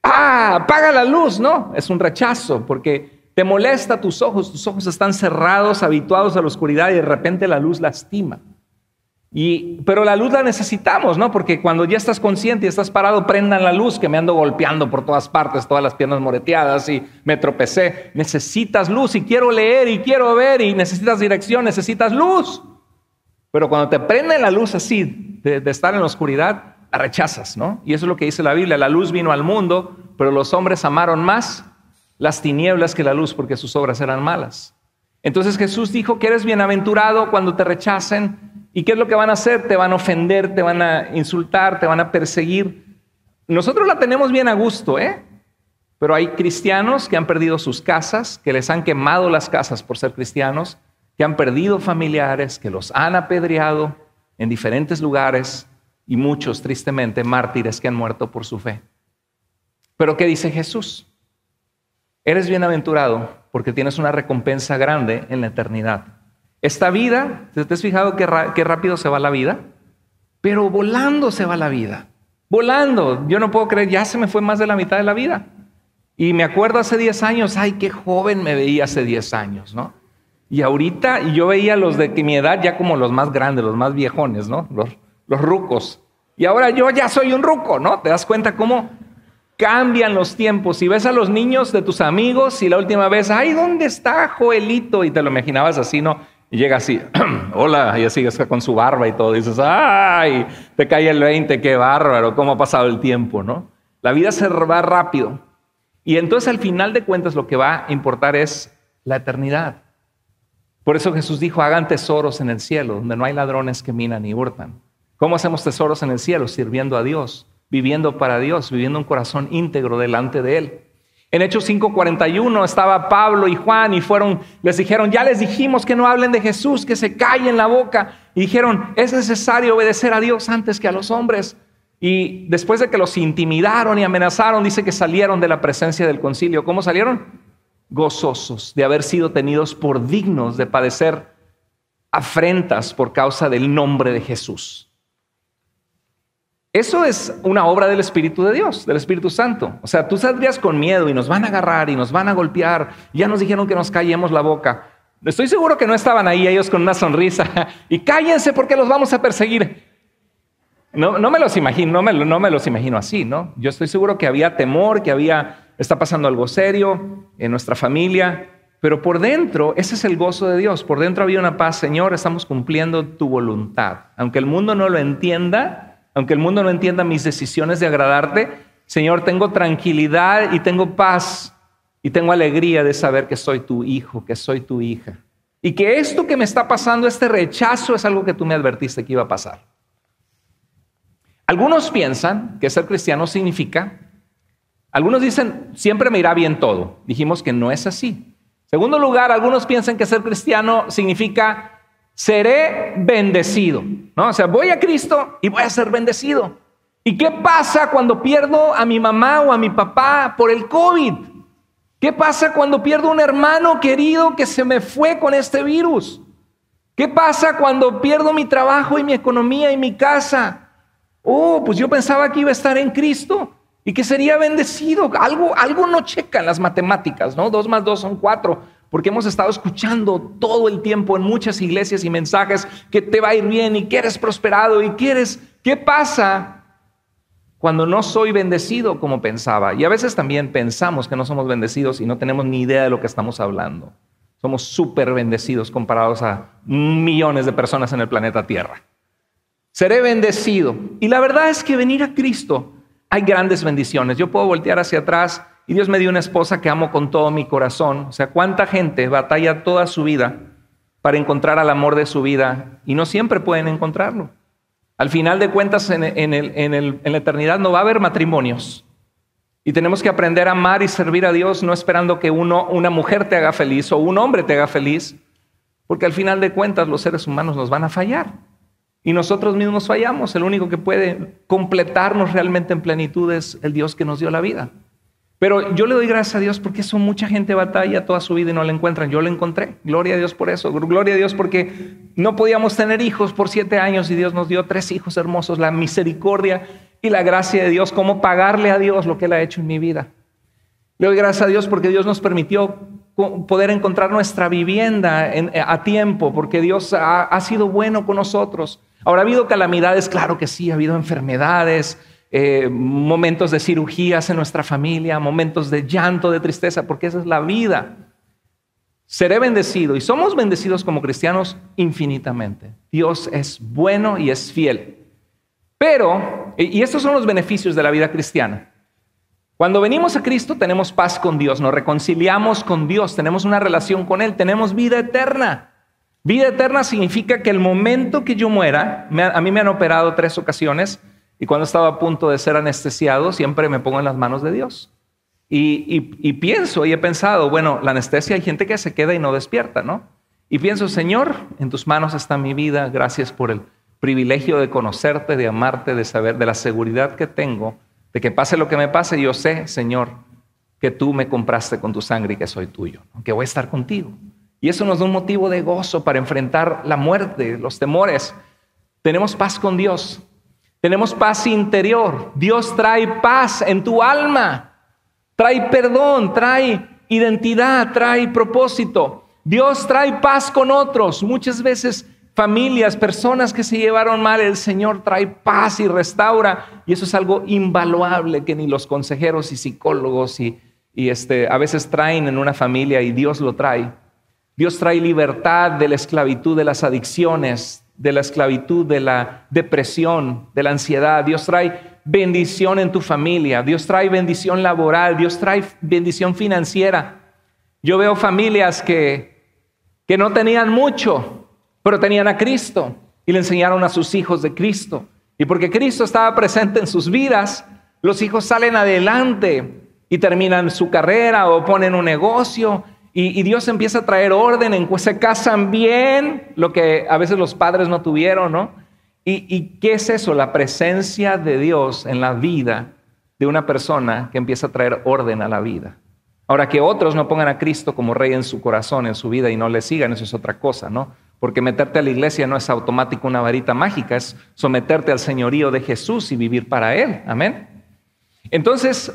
¡Ah! ¡Apaga la luz! No, es un rechazo porque te molesta tus ojos están cerrados, habituados a la oscuridad y de repente la luz lastima. Pero la luz la necesitamos, ¿no? Porque cuando ya estás consciente y estás parado, prendan la luz, que me ando golpeando por todas partes, todas las piernas moreteadas y me tropecé. Necesitas luz y quiero leer y quiero ver y necesitas dirección, necesitas luz. Pero cuando te prende la luz así, de estar en la oscuridad, la rechazas, ¿no? Y eso es lo que dice la Biblia. La luz vino al mundo, pero los hombres amaron más las tinieblas que la luz porque sus obras eran malas. Entonces Jesús dijo que eres bienaventurado cuando te rechacen. ¿Y qué es lo que van a hacer? Te van a ofender, te van a insultar, te van a perseguir. Nosotros la tenemos bien a gusto, Pero hay cristianos que han perdido sus casas, que les han quemado las casas por ser cristianos, que han perdido familiares, que los han apedreado en diferentes lugares y muchos, tristemente, mártires que han muerto por su fe. Pero ¿qué dice Jesús? Eres bienaventurado porque tienes una recompensa grande en la eternidad. Esta vida, ¿te has fijado qué rápido se va la vida? Pero volando se va la vida. Volando. Yo no puedo creer, ya se me fue más de la mitad de la vida. Y me acuerdo hace 10 años, ay, qué joven me veía hace 10 años, ¿no? Y ahorita, y yo veía los de mi edad ya como los más grandes, los más viejones, ¿no? Los rucos. Y ahora yo ya soy un ruco, ¿no? ¿Te das cuenta cómo cambian los tiempos. Si ves a los niños de tus amigos y la última vez, ay, ¿dónde está Joelito? Y te lo imaginabas así, ¿no? Y llega así, hola, y así con su barba y todo. Y dices, ay, te cae el 20, qué bárbaro, cómo ha pasado el tiempo, ¿no? La vida se va rápido. Y entonces al final de cuentas lo que va a importar es la eternidad. Por eso Jesús dijo, hagan tesoros en el cielo, donde no hay ladrones que minan ni hurtan. ¿Cómo hacemos tesoros en el cielo? Sirviendo a Dios, viviendo para Dios, viviendo un corazón íntegro delante de Él. En Hechos 5:41 estaba Pablo y Juan y les dijeron, ya les dijimos que no hablen de Jesús, que se callen la boca. Y dijeron, es necesario obedecer a Dios antes que a los hombres. Y después de que los intimidaron y amenazaron, dice que salieron de la presencia del concilio. ¿Cómo salieron? Gozosos de haber sido tenidos por dignos de padecer afrentas por causa del nombre de Jesús. Eso es una obra del Espíritu de Dios, del Espíritu Santo. O sea, tú saldrías con miedo y nos van a agarrar y nos van a golpear. Ya nos dijeron que nos callemos la boca. Estoy seguro que no estaban ahí ellos con una sonrisa y cállense porque los vamos a perseguir. No me los imagino, no me los imagino así, ¿no? Yo estoy seguro que había temor, está pasando algo serio en nuestra familia, pero por dentro, ese es el gozo de Dios. Por dentro había una paz. Señor, estamos cumpliendo tu voluntad. Aunque el mundo no lo entienda, mis decisiones de agradarte, Señor, tengo tranquilidad y tengo paz y tengo alegría de saber que soy tu hijo, que soy tu hija. Y que esto que me está pasando, este rechazo, es algo que tú me advertiste que iba a pasar. Algunos piensan que ser cristiano significa, algunos dicen, siempre me irá bien todo. Dijimos que no es así. En segundo lugar, algunos piensan que ser cristiano significa, seré bendecido, ¿no? O sea, voy a Cristo y voy a ser bendecido. ¿Y qué pasa cuando pierdo a mi mamá o a mi papá por el COVID? ¿Qué pasa cuando pierdo un hermano querido que se me fue con este virus? ¿Qué pasa cuando pierdo mi trabajo y mi economía y mi casa? Oh, pues yo pensaba que iba a estar en Cristo y que sería bendecido. Algo no checa en las matemáticas, ¿no? 2 más 2 son 4, porque hemos estado escuchando todo el tiempo en muchas iglesias y mensajes que te va a ir bien y que eres prosperado y quieres. ¿Qué pasa cuando no soy bendecido como pensaba? Y a veces también pensamos que no somos bendecidos y no tenemos ni idea de lo que estamos hablando. Somos súper bendecidos comparados a millones de personas en el planeta Tierra. Seré bendecido. Y la verdad es que venir a Cristo hay grandes bendiciones. Yo puedo voltear hacia atrás y Dios me dio una esposa que amo con todo mi corazón. O sea, cuánta gente batalla toda su vida para encontrar al amor de su vida y no siempre pueden encontrarlo. Al final de cuentas, en la eternidad no va a haber matrimonios. Y tenemos que aprender a amar y servir a Dios, no esperando que una mujer te haga feliz o un hombre te haga feliz, porque al final de cuentas los seres humanos nos van a fallar. Y nosotros mismos fallamos. El único que puede completarnos realmente en plenitud es el Dios que nos dio la vida. Pero yo le doy gracias a Dios porque mucha gente batalla toda su vida y no la encuentran. Yo la encontré. Gloria a Dios por eso. Gloria a Dios porque no podíamos tener hijos por 7 años y Dios nos dio 3 hijos hermosos. La misericordia y la gracia de Dios. Cómo pagarle a Dios lo que Él ha hecho en mi vida. Le doy gracias a Dios porque Dios nos permitió poder encontrar nuestra vivienda a tiempo, porque Dios ha sido bueno con nosotros. Ahora, ¿ha habido calamidades? Claro que sí, ha habido enfermedades, momentos de cirugías en nuestra familia, momentos de llanto, de tristeza, porque esa es la vida. Seré bendecido y somos bendecidos como cristianos infinitamente. Dios es bueno y es fiel. Pero, y estos son los beneficios de la vida cristiana. Cuando venimos a Cristo tenemos paz con Dios, nos reconciliamos con Dios, tenemos una relación con Él, tenemos vida eterna. Vida eterna significa que el momento que yo muera, a mí me han operado 3 ocasiones y cuando estaba a punto de ser anestesiado siempre me pongo en las manos de Dios. Y pienso y he pensado, bueno, la anestesia hay gente que se queda y no despierta, ¿no? Y pienso, Señor, en tus manos está mi vida, gracias por el privilegio de conocerte, de amarte, de saber, de la seguridad que tengo, de que pase lo que me pase, yo sé, Señor, que tú me compraste con tu sangre y que soy tuyo, que voy a estar contigo. Y eso nos da un motivo de gozo para enfrentar la muerte, los temores. Tenemos paz con Dios, tenemos paz interior. Dios trae paz en tu alma, trae perdón, trae identidad, trae propósito. Dios trae paz con otros. Muchas veces familias, personas que se llevaron mal, el Señor trae paz y restaura. Y eso es algo invaluable que ni los consejeros y psicólogos a veces traen en una familia, y Dios lo trae. Dios trae libertad de la esclavitud de las adicciones, de la esclavitud de la depresión, de la ansiedad. Dios trae bendición en tu familia. Dios trae bendición laboral. Dios trae bendición financiera. Yo veo familias que no tenían mucho, pero tenían a Cristo y le enseñaron a sus hijos de Cristo. Y porque Cristo estaba presente en sus vidas, los hijos salen adelante y terminan su carrera o ponen un negocio. Y Dios empieza a traer orden, se casan bien, lo que a veces los padres no tuvieron, ¿no? ¿Y qué es eso? La presencia de Dios en la vida de una persona que empieza a traer orden a la vida. Ahora, que otros no pongan a Cristo como rey en su corazón, en su vida, y no le sigan, eso es otra cosa, ¿no? Porque meterte a la iglesia no es automático una varita mágica, es someterte al señorío de Jesús y vivir para Él. Amén. Entonces,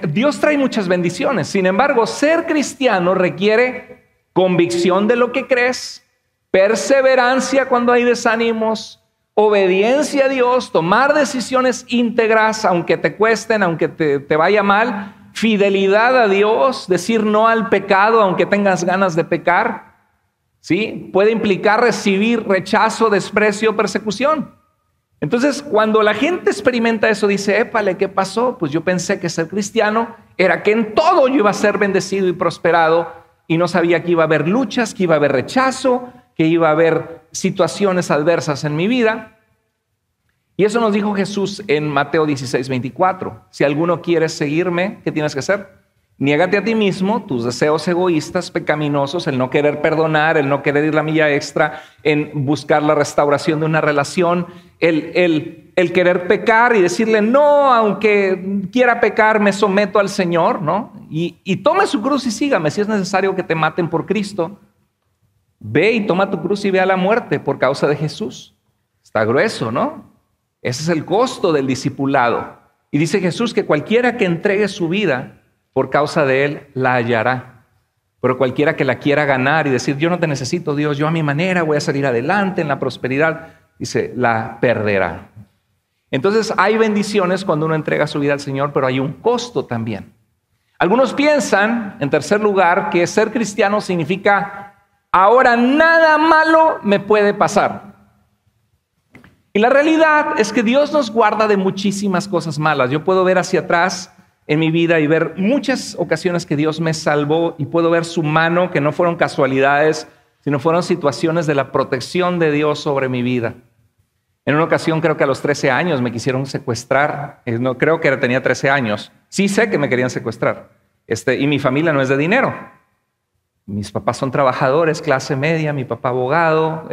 Dios trae muchas bendiciones. Sin embargo, ser cristiano requiere convicción de lo que crees, perseverancia cuando hay desánimos, obediencia a Dios, tomar decisiones íntegras, aunque te cuesten, aunque te vaya mal, fidelidad a Dios, decir no al pecado, aunque tengas ganas de pecar. ¿Sí? Puede implicar recibir rechazo, desprecio, persecución. Entonces, cuando la gente experimenta eso, dice, épale, ¿qué pasó? Pues yo pensé que ser cristiano era que en todo yo iba a ser bendecido y prosperado, y no sabía que iba a haber luchas, que iba a haber rechazo, que iba a haber situaciones adversas en mi vida. Y eso nos dijo Jesús en Mateo 16:24. Si alguno quiere seguirme, ¿qué tienes que hacer? Niégate a ti mismo, tus deseos egoístas, pecaminosos, el no querer perdonar, el no querer ir la milla extra, en buscar la restauración de una relación, el querer pecar y decirle, no, aunque quiera pecar, me someto al Señor, ¿no? Y tome su cruz y sígame. Si es necesario que te maten por Cristo, ve y toma tu cruz y ve a la muerte por causa de Jesús. Está grueso, ¿no? Ese es el costo del discipulado. Y dice Jesús que cualquiera que entregue su vida por causa de Él, la hallará. Pero cualquiera que la quiera ganar y decir, yo no te necesito, Dios, yo a mi manera voy a salir adelante en la prosperidad, dice, la perderá. Entonces hay bendiciones cuando uno entrega su vida al Señor, pero hay un costo también. Algunos piensan, en tercer lugar, que ser cristiano significa, ahora nada malo me puede pasar. Y la realidad es que Dios nos guarda de muchísimas cosas malas. Yo puedo ver hacia atrás en mi vida y ver muchas ocasiones que Dios me salvó, y puedo ver su mano, que no fueron casualidades, sino fueron situaciones de la protección de Dios sobre mi vida. En una ocasión, creo que a los 13 años me quisieron secuestrar. No creo que tenía 13 años. Sí sé que me querían secuestrar. Y mi familia no es de dinero. Mis papás son trabajadores, clase media, mi papá abogado,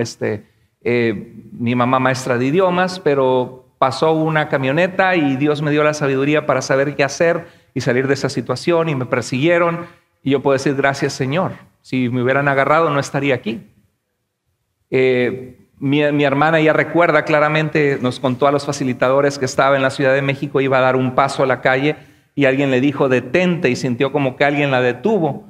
mi mamá maestra de idiomas, pero pasó una camioneta y Dios me dio la sabiduría para saber qué hacer y salir de esa situación, y me persiguieron, y yo puedo decir gracias, Señor. Si me hubieran agarrado no estaría aquí. Mi hermana ya recuerda claramente, nos contó a los facilitadores que estaba en la Ciudad de México, iba a dar un paso a la calle y alguien le dijo detente, y sintió como que alguien la detuvo,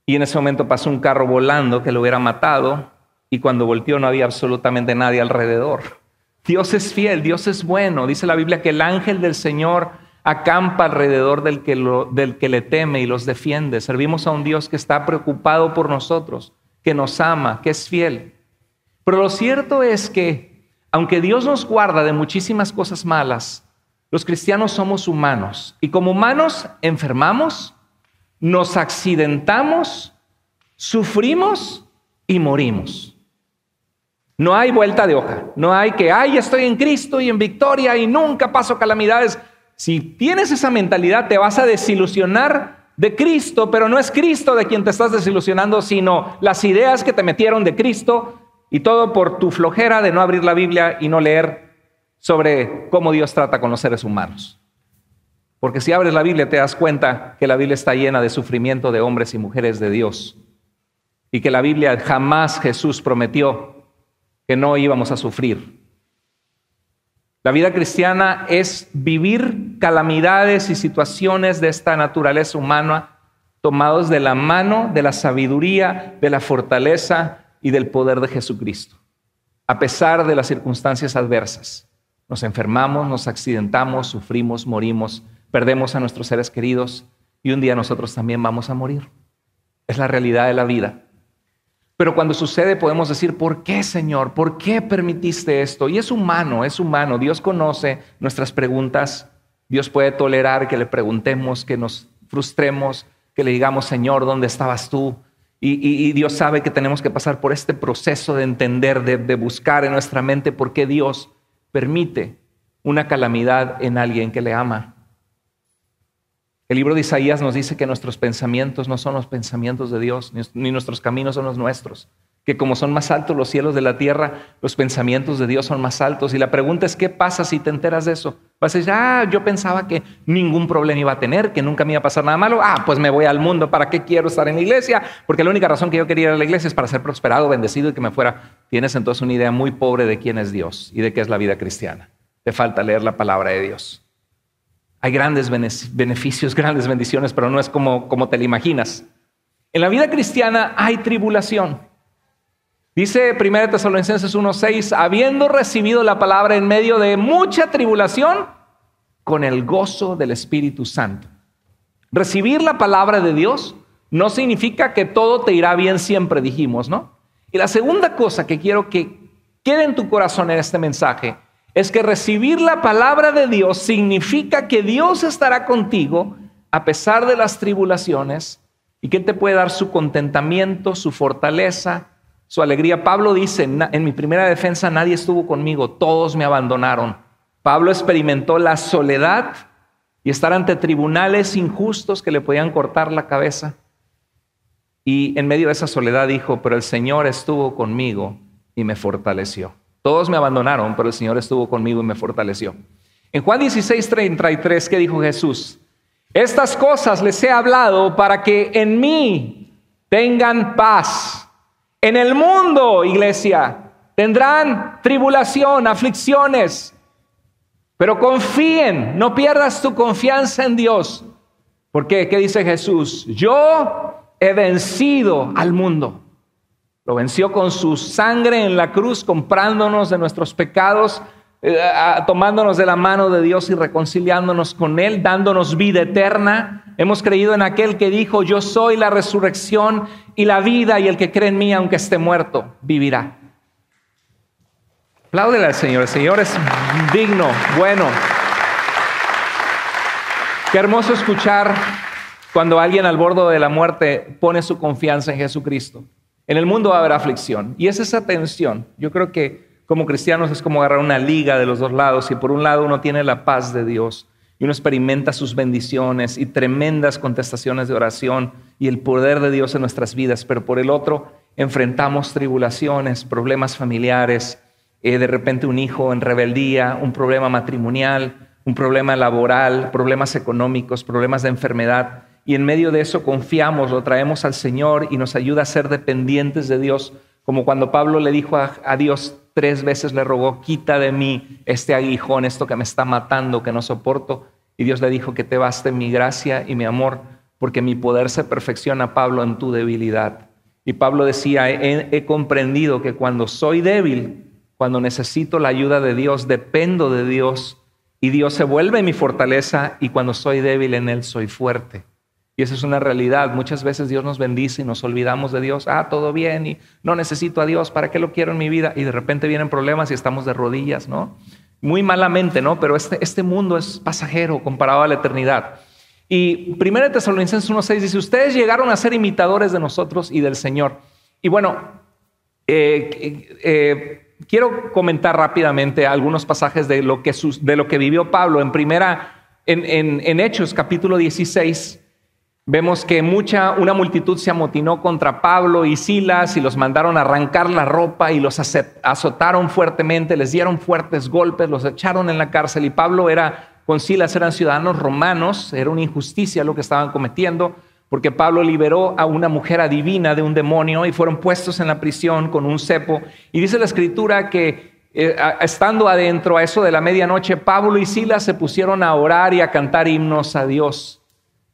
y en ese momento pasó un carro volando que lo hubiera matado, y cuando volteó no había absolutamente nadie alrededor. Dios es fiel, Dios es bueno. Dice la Biblia que el ángel del Señor acampa alrededor del que le teme y los defiende. Servimos a un Dios que está preocupado por nosotros, que nos ama, que es fiel. Pero lo cierto es que, aunque Dios nos guarda de muchísimas cosas malas, los cristianos somos humanos. Y como humanos enfermamos, nos accidentamos, sufrimos y morimos. No hay vuelta de hoja. No hay que, ay, estoy en Cristo y en victoria y nunca paso calamidades. Si tienes esa mentalidad, te vas a desilusionar de Cristo, pero no es Cristo de quien te estás desilusionando, sino las ideas que te metieron de Cristo, y todo por tu flojera de no abrir la Biblia y no leer sobre cómo Dios trata con los seres humanos. Porque si abres la Biblia te das cuenta que la Biblia está llena de sufrimiento de hombres y mujeres de Dios, y que la Biblia jamás Jesús prometió que no íbamos a sufrir. La vida cristiana es vivir calamidades y situaciones de esta naturaleza humana tomados de la mano de la sabiduría, de la fortaleza y del poder de Jesucristo. a pesar de las circunstancias adversas. Nos enfermamos, nos accidentamos, sufrimos, morimos, perdemos a nuestros seres queridos y un día nosotros también vamos a morir. Es la realidad de la vida. Pero cuando sucede podemos decir, ¿por qué, Señor? ¿Por qué permitiste esto? Y es humano, es humano. Dios conoce nuestras preguntas. Dios puede tolerar que le preguntemos, que nos frustremos, que le digamos, Señor, ¿dónde estabas tú? Y Dios sabe que tenemos que pasar por este proceso de entender, de buscar en nuestra mente por qué Dios permite una calamidad en alguien que le ama. El libro de Isaías nos dice que nuestros pensamientos no son los pensamientos de Dios, ni nuestros caminos son los nuestros. Que como son más altos los cielos de la tierra, los pensamientos de Dios son más altos. Y la pregunta es, ¿qué pasa si te enteras de eso? Vas a decir, yo pensaba que ningún problema iba a tener, que nunca me iba a pasar nada malo. Pues me voy al mundo, ¿para qué quiero estar en la iglesia? Porque la única razón que yo quería ir a la iglesia es para ser prosperado, bendecido y que me fuera. Tienes entonces una idea muy pobre de quién es Dios y de qué es la vida cristiana. Te falta leer la palabra de Dios. Hay grandes beneficios, grandes bendiciones, pero no es como te la imaginas. En la vida cristiana hay tribulación. Dice 1 Tesalonicenses 1:6, habiendo recibido la palabra en medio de mucha tribulación, con el gozo del Espíritu Santo. Recibir la palabra de Dios no significa que todo te irá bien siempre, dijimos, ¿no? Y la segunda cosa que quiero que quede en tu corazón en este mensaje es que recibir la palabra de Dios significa que Dios estará contigo a pesar de las tribulaciones y que te puede dar su contentamiento, su fortaleza, su alegría. Pablo dice, en mi primera defensa nadie estuvo conmigo, todos me abandonaron. Pablo experimentó la soledad y estar ante tribunales injustos que le podían cortar la cabeza. Y en medio de esa soledad dijo, pero el Señor estuvo conmigo y me fortaleció. Todos me abandonaron, pero el Señor estuvo conmigo y me fortaleció. En Juan 16:33, ¿qué dijo Jesús? Estas cosas les he hablado para que en mí tengan paz. En el mundo, iglesia, tendrán tribulación, aflicciones, pero confíen, no pierdas tu confianza en Dios. ¿Por qué? ¿Qué dice Jesús? Yo he vencido al mundo. Lo venció con su sangre en la cruz, comprándonos de nuestros pecados, tomándonos de la mano de Dios y reconciliándonos con Él, dándonos vida eterna. Hemos creído en aquel que dijo, yo soy la resurrección y la vida, y el que cree en mí, aunque esté muerto, vivirá. Apláudele al Señor. El Señor es digno, bueno. Qué hermoso escuchar cuando alguien al borde de la muerte pone su confianza en Jesucristo. En el mundo va a haber aflicción, y es esa tensión. Yo creo que como cristianos es como agarrar una liga de los dos lados, y por un lado uno tiene la paz de Dios y uno experimenta sus bendiciones y tremendas contestaciones de oración y el poder de Dios en nuestras vidas, pero por el otro enfrentamos tribulaciones, problemas familiares, de repente un hijo en rebeldía, un problema matrimonial, un problema laboral, problemas económicos, problemas de enfermedad, y en medio de eso confiamos, lo traemos al Señor y nos ayuda a ser dependientes de Dios, como cuando Pablo le dijo a Dios 3 veces, le rogó, quita de mí este aguijón, esto que me está matando, que no soporto. Y Dios le dijo, que te baste mi gracia y mi amor, porque mi poder se perfecciona, Pablo, en tu debilidad. Y Pablo decía, he comprendido que cuando soy débil, cuando necesito la ayuda de Dios, dependo de Dios, y Dios se vuelve mi fortaleza, y cuando soy débil en Él soy fuerte. Y esa es una realidad. Muchas veces Dios nos bendice y nos olvidamos de Dios. Todo bien y no necesito a Dios. ¿Para qué lo quiero en mi vida? Y de repente vienen problemas y estamos de rodillas, ¿no? Muy malamente, ¿no? Pero este mundo es pasajero comparado a la eternidad. Y 1 Tesalonicenses 1:6 dice, ustedes llegaron a ser imitadores de nosotros y del Señor. Y bueno, quiero comentar rápidamente algunos pasajes de lo que vivió Pablo. En Hechos capítulo 16, vemos que una multitud se amotinó contra Pablo y Silas y los mandaron a arrancar la ropa y los azotaron fuertemente, les dieron fuertes golpes, los echaron en la cárcel. Y Pablo con Silas eran ciudadanos romanos, era una injusticia lo que estaban cometiendo, porque Pablo liberó a una mujer adivina de un demonio y fueron puestos en la prisión con un cepo. Y dice la Escritura que estando adentro a eso de la medianoche, Pablo y Silas se pusieron a orar y a cantar himnos a Dios.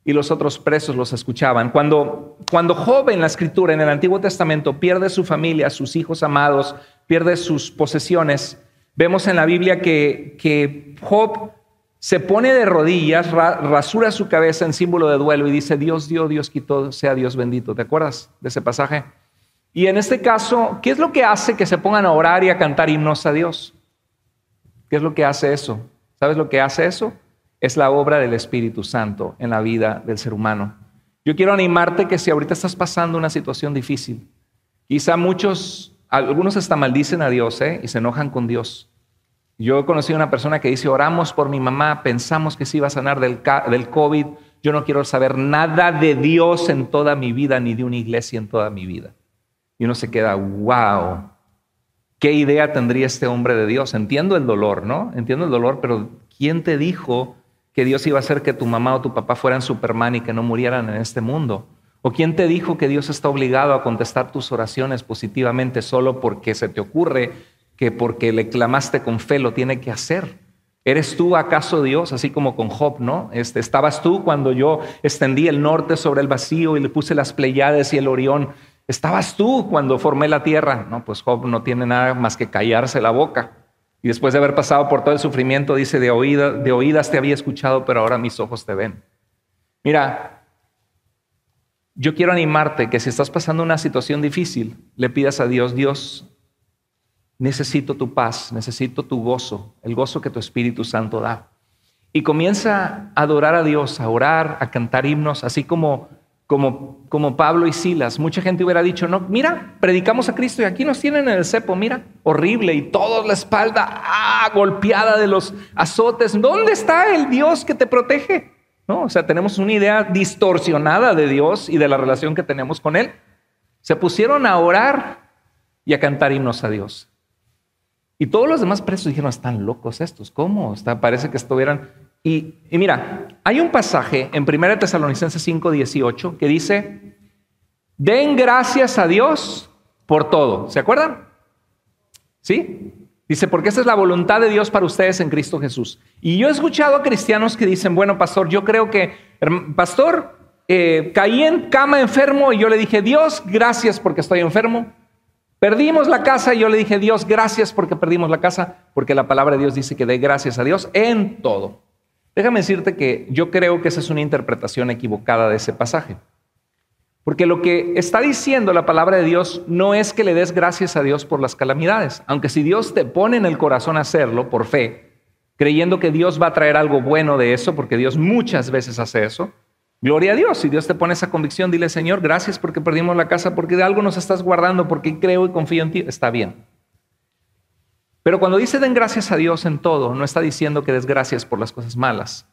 Y los otros presos los escuchaban. Cuando Job en la Escritura, en el Antiguo Testamento, pierde su familia, sus hijos amados, pierde sus posesiones, vemos en la Biblia que Job se pone de rodillas, rasura su cabeza en símbolo de duelo y dice, Dios dio, Dios quitó, sea Dios bendito. ¿Te acuerdas de ese pasaje? Y en este caso, ¿qué es lo que hace que se pongan a orar y a cantar himnos a Dios? ¿Qué es lo que hace eso? ¿Sabes lo que hace eso? Es la obra del Espíritu Santo en la vida del ser humano. Yo quiero animarte que si ahorita estás pasando una situación difícil, quizá algunos hasta maldicen a Dios y se enojan con Dios. Yo he conocido a una persona que dice, oramos por mi mamá, pensamos que se iba a sanar del COVID, yo no quiero saber nada de Dios en toda mi vida, ni de una iglesia en toda mi vida. Y uno se queda, wow, ¿qué idea tendría este hombre de Dios? Entiendo el dolor, ¿no? Entiendo el dolor, pero ¿quién te dijo que Dios iba a hacer que tu mamá o tu papá fueran Superman y que no murieran en este mundo? ¿O quién te dijo que Dios está obligado a contestar tus oraciones positivamente solo porque se te ocurre que porque le clamaste con fe lo tiene que hacer? ¿Eres tú acaso Dios? Así como con Job, ¿no? ¿Estabas tú cuando yo extendí el norte sobre el vacío y le puse las Pleiades y el Orión? ¿Estabas tú cuando formé la tierra? No, pues Job no tiene nada más que callarse la boca. Y después de haber pasado por todo el sufrimiento, dice, de oídas te había escuchado, pero ahora mis ojos te ven. Mira, yo quiero animarte que si estás pasando una situación difícil, le pidas a Dios, Dios, necesito tu paz, necesito tu gozo, el gozo que tu Espíritu Santo da. Y comienza a adorar a Dios, a orar, a cantar himnos, así como Pablo y Silas. Mucha gente hubiera dicho, no, mira, predicamos a Cristo y aquí nos tienen en el cepo, mira, horrible, y todos la espalda golpeada de los azotes. ¿Dónde está el Dios que te protege? ¿No? O sea, tenemos una idea distorsionada de Dios y de la relación que tenemos con Él. Se pusieron a orar y a cantar himnos a Dios. Y todos los demás presos dijeron, están locos estos, ¿cómo? Parece que estuvieran... Y mira, hay un pasaje en 1 Tesalonicenses 5:18 que dice, den gracias a Dios por todo. ¿Se acuerdan? ¿Sí? Dice, porque esa es la voluntad de Dios para ustedes en Cristo Jesús. Y yo he escuchado a cristianos que dicen, bueno, pastor, yo creo que, pastor, caí en cama enfermo y yo le dije, Dios, gracias porque estoy enfermo. Perdimos la casa y yo le dije, Dios, gracias porque perdimos la casa, porque la palabra de Dios dice que dé gracias a Dios en todo. Déjame decirte que yo creo que esa es una interpretación equivocada de ese pasaje. Porque lo que está diciendo la palabra de Dios no es que le des gracias a Dios por las calamidades. Aunque si Dios te pone en el corazón a hacerlo por fe, creyendo que Dios va a traer algo bueno de eso, porque Dios muchas veces hace eso, gloria a Dios. Si Dios te pone esa convicción, dile, Señor, gracias porque perdimos la casa, porque de algo nos estás guardando, porque creo y confío en ti. Está bien. Pero cuando dice den gracias a Dios en todo, no está diciendo que des gracias por las cosas malas,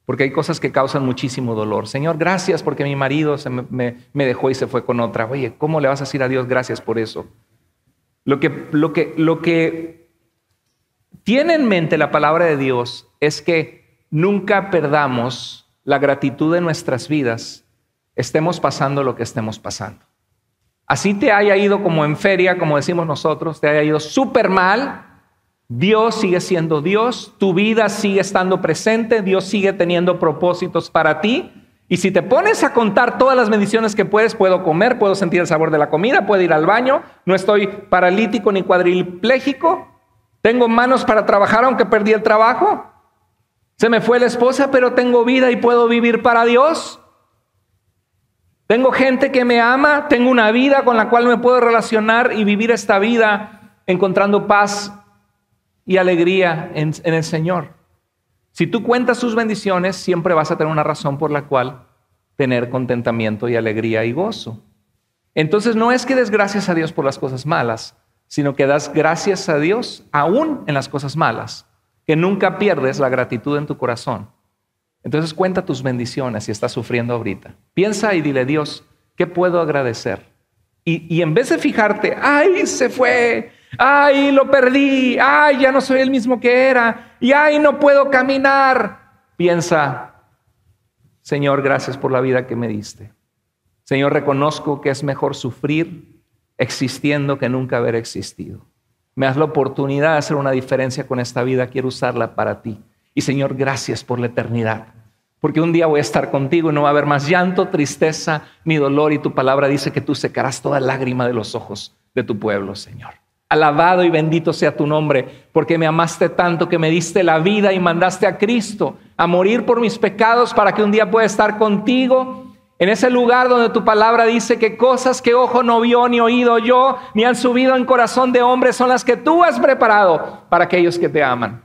porque hay cosas que causan muchísimo dolor. Señor, gracias porque mi marido me dejó y se fue con otra. Oye, ¿cómo le vas a decir a Dios gracias por eso? Lo que tiene en mente la palabra de Dios es que nunca perdamos la gratitud de nuestras vidas, estemos pasando lo que estemos pasando. Así te haya ido como en feria, como decimos nosotros, te haya ido súper mal, Dios sigue siendo Dios, tu vida sigue estando presente, Dios sigue teniendo propósitos para ti. Y si te pones a contar todas las bendiciones que puedo comer, puedo sentir el sabor de la comida, puedo ir al baño, no estoy paralítico ni cuadripléjico, tengo manos para trabajar aunque perdí el trabajo, se me fue la esposa, pero tengo vida y puedo vivir para Dios. Tengo gente que me ama, tengo una vida con la cual me puedo relacionar y vivir esta vida encontrando paz y alegría en el Señor. Si tú cuentas sus bendiciones, siempre vas a tener una razón por la cual tener contentamiento y alegría y gozo. Entonces no es que des gracias a Dios por las cosas malas, sino que das gracias a Dios aún en las cosas malas, que nunca pierdes la gratitud en tu corazón. Entonces cuenta tus bendiciones si estás sufriendo ahorita. Piensa y dile, Dios, ¿qué puedo agradecer? Y en vez de fijarte, ¡ay, se fue! ¡Ay, lo perdí! ¡Ay, ya no soy el mismo que era! ¡Y ay, no puedo caminar! Piensa, Señor, gracias por la vida que me diste. Señor, reconozco que es mejor sufrir existiendo que nunca haber existido. Me das la oportunidad de hacer una diferencia con esta vida. Quiero usarla para ti. Y Señor, gracias por la eternidad. Porque un día voy a estar contigo y no va a haber más llanto, tristeza, ni dolor. Y tu palabra dice que tú secarás toda lágrima de los ojos de tu pueblo, Señor. Alabado y bendito sea tu nombre, porque me amaste tanto que me diste la vida y mandaste a Cristo a morir por mis pecados para que un día pueda estar contigo en ese lugar donde tu palabra dice que cosas que ojo no vio, ni oído oyó, ni han subido en corazón de hombre son las que tú has preparado para aquellos que te aman.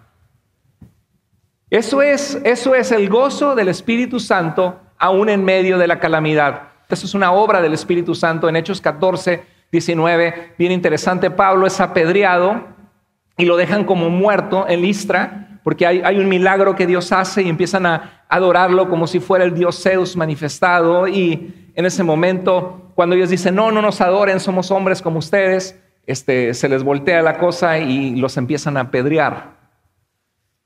Eso es el gozo del Espíritu Santo aún en medio de la calamidad. Eso es una obra del Espíritu Santo en Hechos 14:19, bien interesante. Pablo es apedreado y lo dejan como muerto en Listra, porque hay un milagro que Dios hace y empiezan a adorarlo como si fuera el dios Zeus manifestado. Y en ese momento, cuando ellos dicen, no nos adoren, somos hombres como ustedes, se les voltea la cosa y los empiezan a apedrear.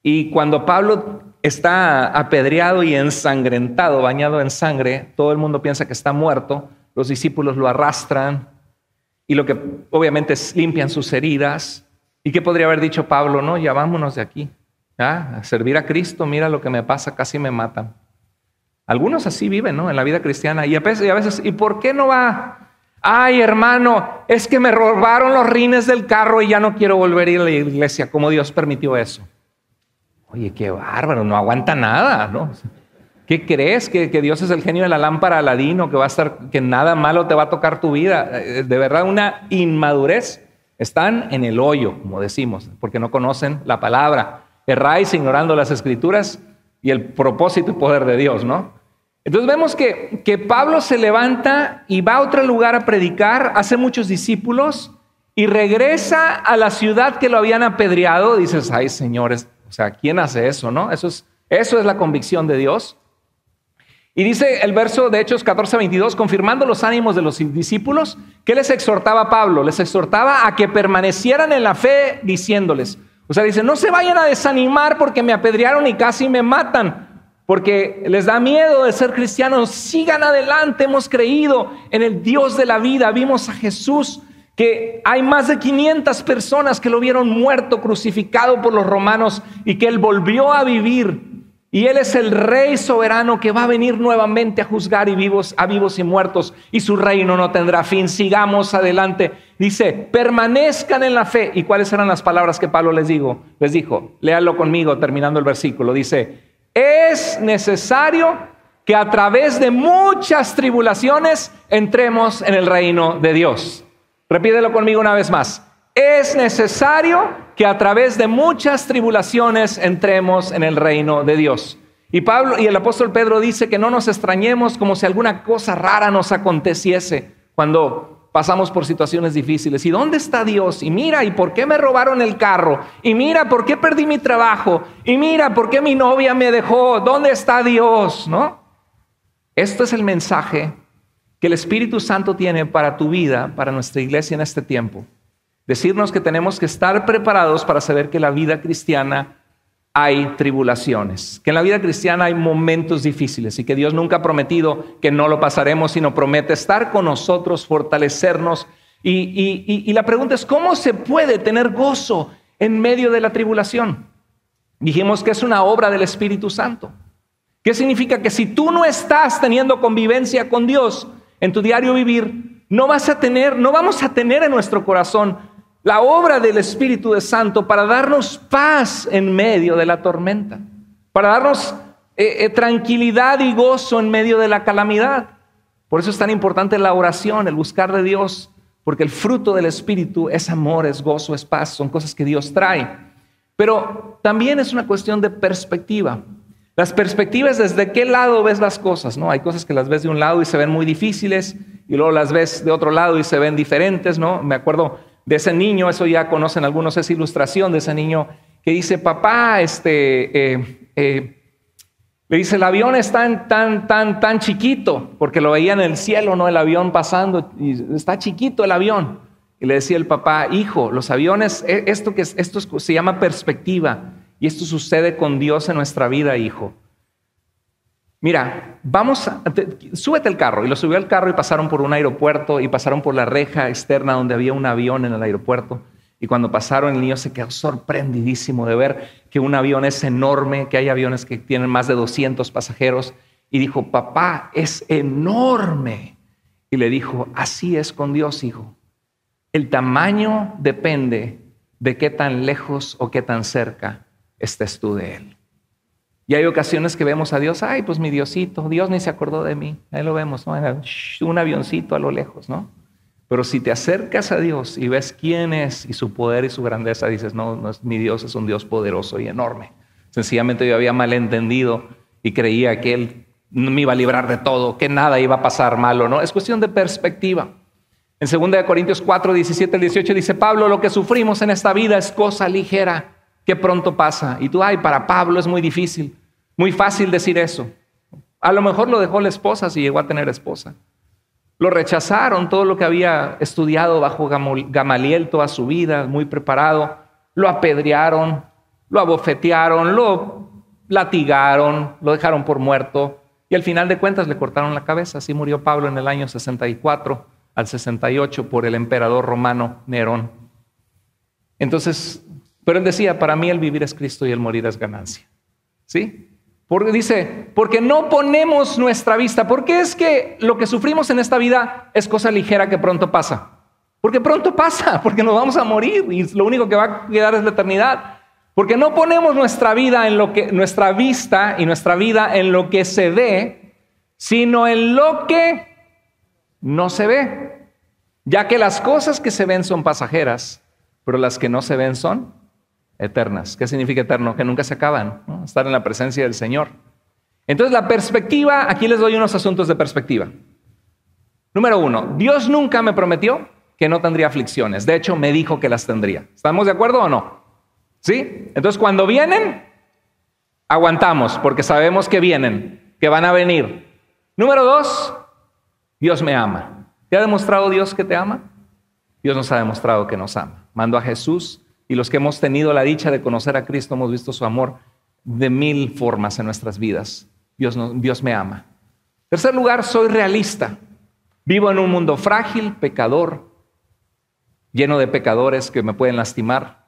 Y cuando Pablo está apedreado y ensangrentado, bañado en sangre, todo el mundo piensa que está muerto, los discípulos lo arrastran, y lo que obviamente es limpian sus heridas. ¿Y qué podría haber dicho Pablo? No, ya vámonos de aquí. A servir a Cristo, mira lo que me pasa, casi me matan. Algunos así viven, ¿no? En la vida cristiana. Y a veces, ¿y por qué no va? Ay, hermano, es que me robaron los rines del carro y ya no quiero volver a ir a la iglesia. ¿Cómo Dios permitió eso? Oye, qué bárbaro, no aguanta nada, ¿no? ¿Qué crees? ¿Que Dios es el genio de la lámpara Aladino, que nada malo te va a tocar tu vida? De verdad, una inmadurez. Están en el hoyo, como decimos, porque no conocen la palabra. Erráis ignorando las Escrituras y el propósito y poder de Dios, ¿no? Entonces vemos que Pablo se levanta y va a otro lugar a predicar, hace muchos discípulos y regresa a la ciudad que lo habían apedreado. Dices, ay, señores, o sea, ¿quién hace eso, no? Eso es la convicción de Dios. Y dice el verso de Hechos 14:22, confirmando los ánimos de los discípulos, ¿qué les exhortaba a Pablo? Les exhortaba a que permanecieran en la fe, diciéndoles, o sea, dice, no se vayan a desanimar porque me apedrearon y casi me matan, porque les da miedo de ser cristianos. Sigan adelante, hemos creído en el Dios de la vida, vimos a Jesús, que hay más de 500 personas que lo vieron muerto, crucificado por los romanos, y que Él volvió a vivir. Y Él es el Rey soberano que va a venir nuevamente a juzgar a vivos y muertos, y su reino no tendrá fin. Sigamos adelante. Dice, permanezcan en la fe. ¿Y cuáles eran las palabras que Pablo les dijo? Léalo conmigo terminando el versículo. Dice, es necesario que a través de muchas tribulaciones entremos en el reino de Dios. Repítelo conmigo una vez más. Es necesario que a través de muchas tribulaciones entremos en el reino de Dios. Y Pablo y el apóstol Pedro dice que no nos extrañemos como si alguna cosa rara nos aconteciese cuando pasamos por situaciones difíciles. ¿Y dónde está Dios? Y mira, ¿y por qué me robaron el carro? Y mira, ¿por qué perdí mi trabajo? Y mira, ¿por qué mi novia me dejó? ¿Dónde está Dios? ¿No? Esto es el mensaje que el Espíritu Santo tiene para tu vida, para nuestra iglesia en este tiempo. Decirnos que tenemos que estar preparados para saber que en la vida cristiana hay tribulaciones, que en la vida cristiana hay momentos difíciles y que Dios nunca ha prometido que no lo pasaremos, sino promete estar con nosotros, fortalecernos. Y la pregunta es, ¿cómo se puede tener gozo en medio de la tribulación? Dijimos que es una obra del Espíritu Santo. ¿Qué significa? Que si tú no estás teniendo convivencia con Dios en tu diario vivir, no vamos a tener en nuestro corazón la obra del Espíritu Santo para darnos paz en medio de la tormenta, para darnos tranquilidad y gozo en medio de la calamidad. Por eso es tan importante la oración, el buscar de Dios, porque el fruto del Espíritu es amor, es gozo, es paz, son cosas que Dios trae. Pero también es una cuestión de perspectiva. Las perspectivas, ¿desde qué lado ves las cosas? ¿No? Hay cosas que las ves de un lado y se ven muy difíciles, y luego las ves de otro lado y se ven diferentes, ¿no? Me acuerdo de ese niño, eso ya conocen algunos, esa ilustración de ese niño que dice, papá, le dice, el avión es tan chiquito, porque lo veía en el cielo, ¿no? El avión pasando, y está chiquito el avión. Y le decía el papá, hijo, los aviones, esto se llama perspectiva, y esto sucede con Dios en nuestra vida, hijo. Mira, súbete al carro. Y lo subió al carro y pasaron por un aeropuerto y pasaron por la reja externa donde había un avión en el aeropuerto. Y cuando pasaron, el niño se quedó sorprendidísimo de ver que un avión es enorme, que hay aviones que tienen más de 200 pasajeros. Y dijo, papá, es enorme. Y le dijo, así es con Dios, hijo. El tamaño depende de qué tan lejos o qué tan cerca estés tú de Él. Y hay ocasiones que vemos a Dios, ay, pues mi Diosito, Dios ni se acordó de mí. Ahí lo vemos, ¿no? Un avioncito a lo lejos, ¿no? Pero si te acercas a Dios y ves quién es y su poder y su grandeza, dices, no, mi Dios es un Dios poderoso y enorme. Sencillamente yo había malentendido y creía que Él me iba a librar de todo, que nada iba a pasar malo, ¿no? Es cuestión de perspectiva. En 2 Corintios 4, 17 al 18 dice Pablo, lo que sufrimos en esta vida es cosa ligera, que pronto pasa. Y tú, ay, para Pablo es muy difícil, muy fácil decir eso. A lo mejor lo dejó la esposa si llegó a tener esposa. Lo rechazaron, todo lo que había estudiado bajo Gamaliel toda su vida, muy preparado. Lo apedrearon, lo abofetearon, lo latigaron, lo dejaron por muerto. Y al final de cuentas le cortaron la cabeza. Así murió Pablo en el año 64 al 68 por el emperador romano Nerón. Entonces, pero él decía, para mí el vivir es Cristo y el morir es ganancia. ¿Sí? Porque dice, porque no ponemos nuestra vista. ¿Por qué es que lo que sufrimos en esta vida es cosa ligera que pronto pasa? Porque pronto pasa, porque nos vamos a morir y lo único que va a quedar es la eternidad. Porque no ponemos nuestra vida en lo que, nuestra vista y nuestra vida en lo que se ve, sino en lo que no se ve. Ya que las cosas que se ven son pasajeras, pero las que no se ven son eternas. ¿Qué significa eterno? Que nunca se acaban, ¿no? Estar en la presencia del Señor. Entonces la perspectiva, aquí les doy unos asuntos de perspectiva. Número 1, Dios nunca me prometió que no tendría aflicciones. De hecho, me dijo que las tendría. ¿Estamos de acuerdo o no? ¿Sí? Entonces cuando vienen, aguantamos porque sabemos que vienen, que van a venir. Número 2, Dios me ama. ¿Te ha demostrado Dios que te ama? Dios nos ha demostrado que nos ama. Mandó a Jesús. Y los que hemos tenido la dicha de conocer a Cristo hemos visto su amor de 1000 formas en nuestras vidas. Dios me ama. En tercer lugar, soy realista. Vivo en un mundo frágil, pecador, lleno de pecadores que me pueden lastimar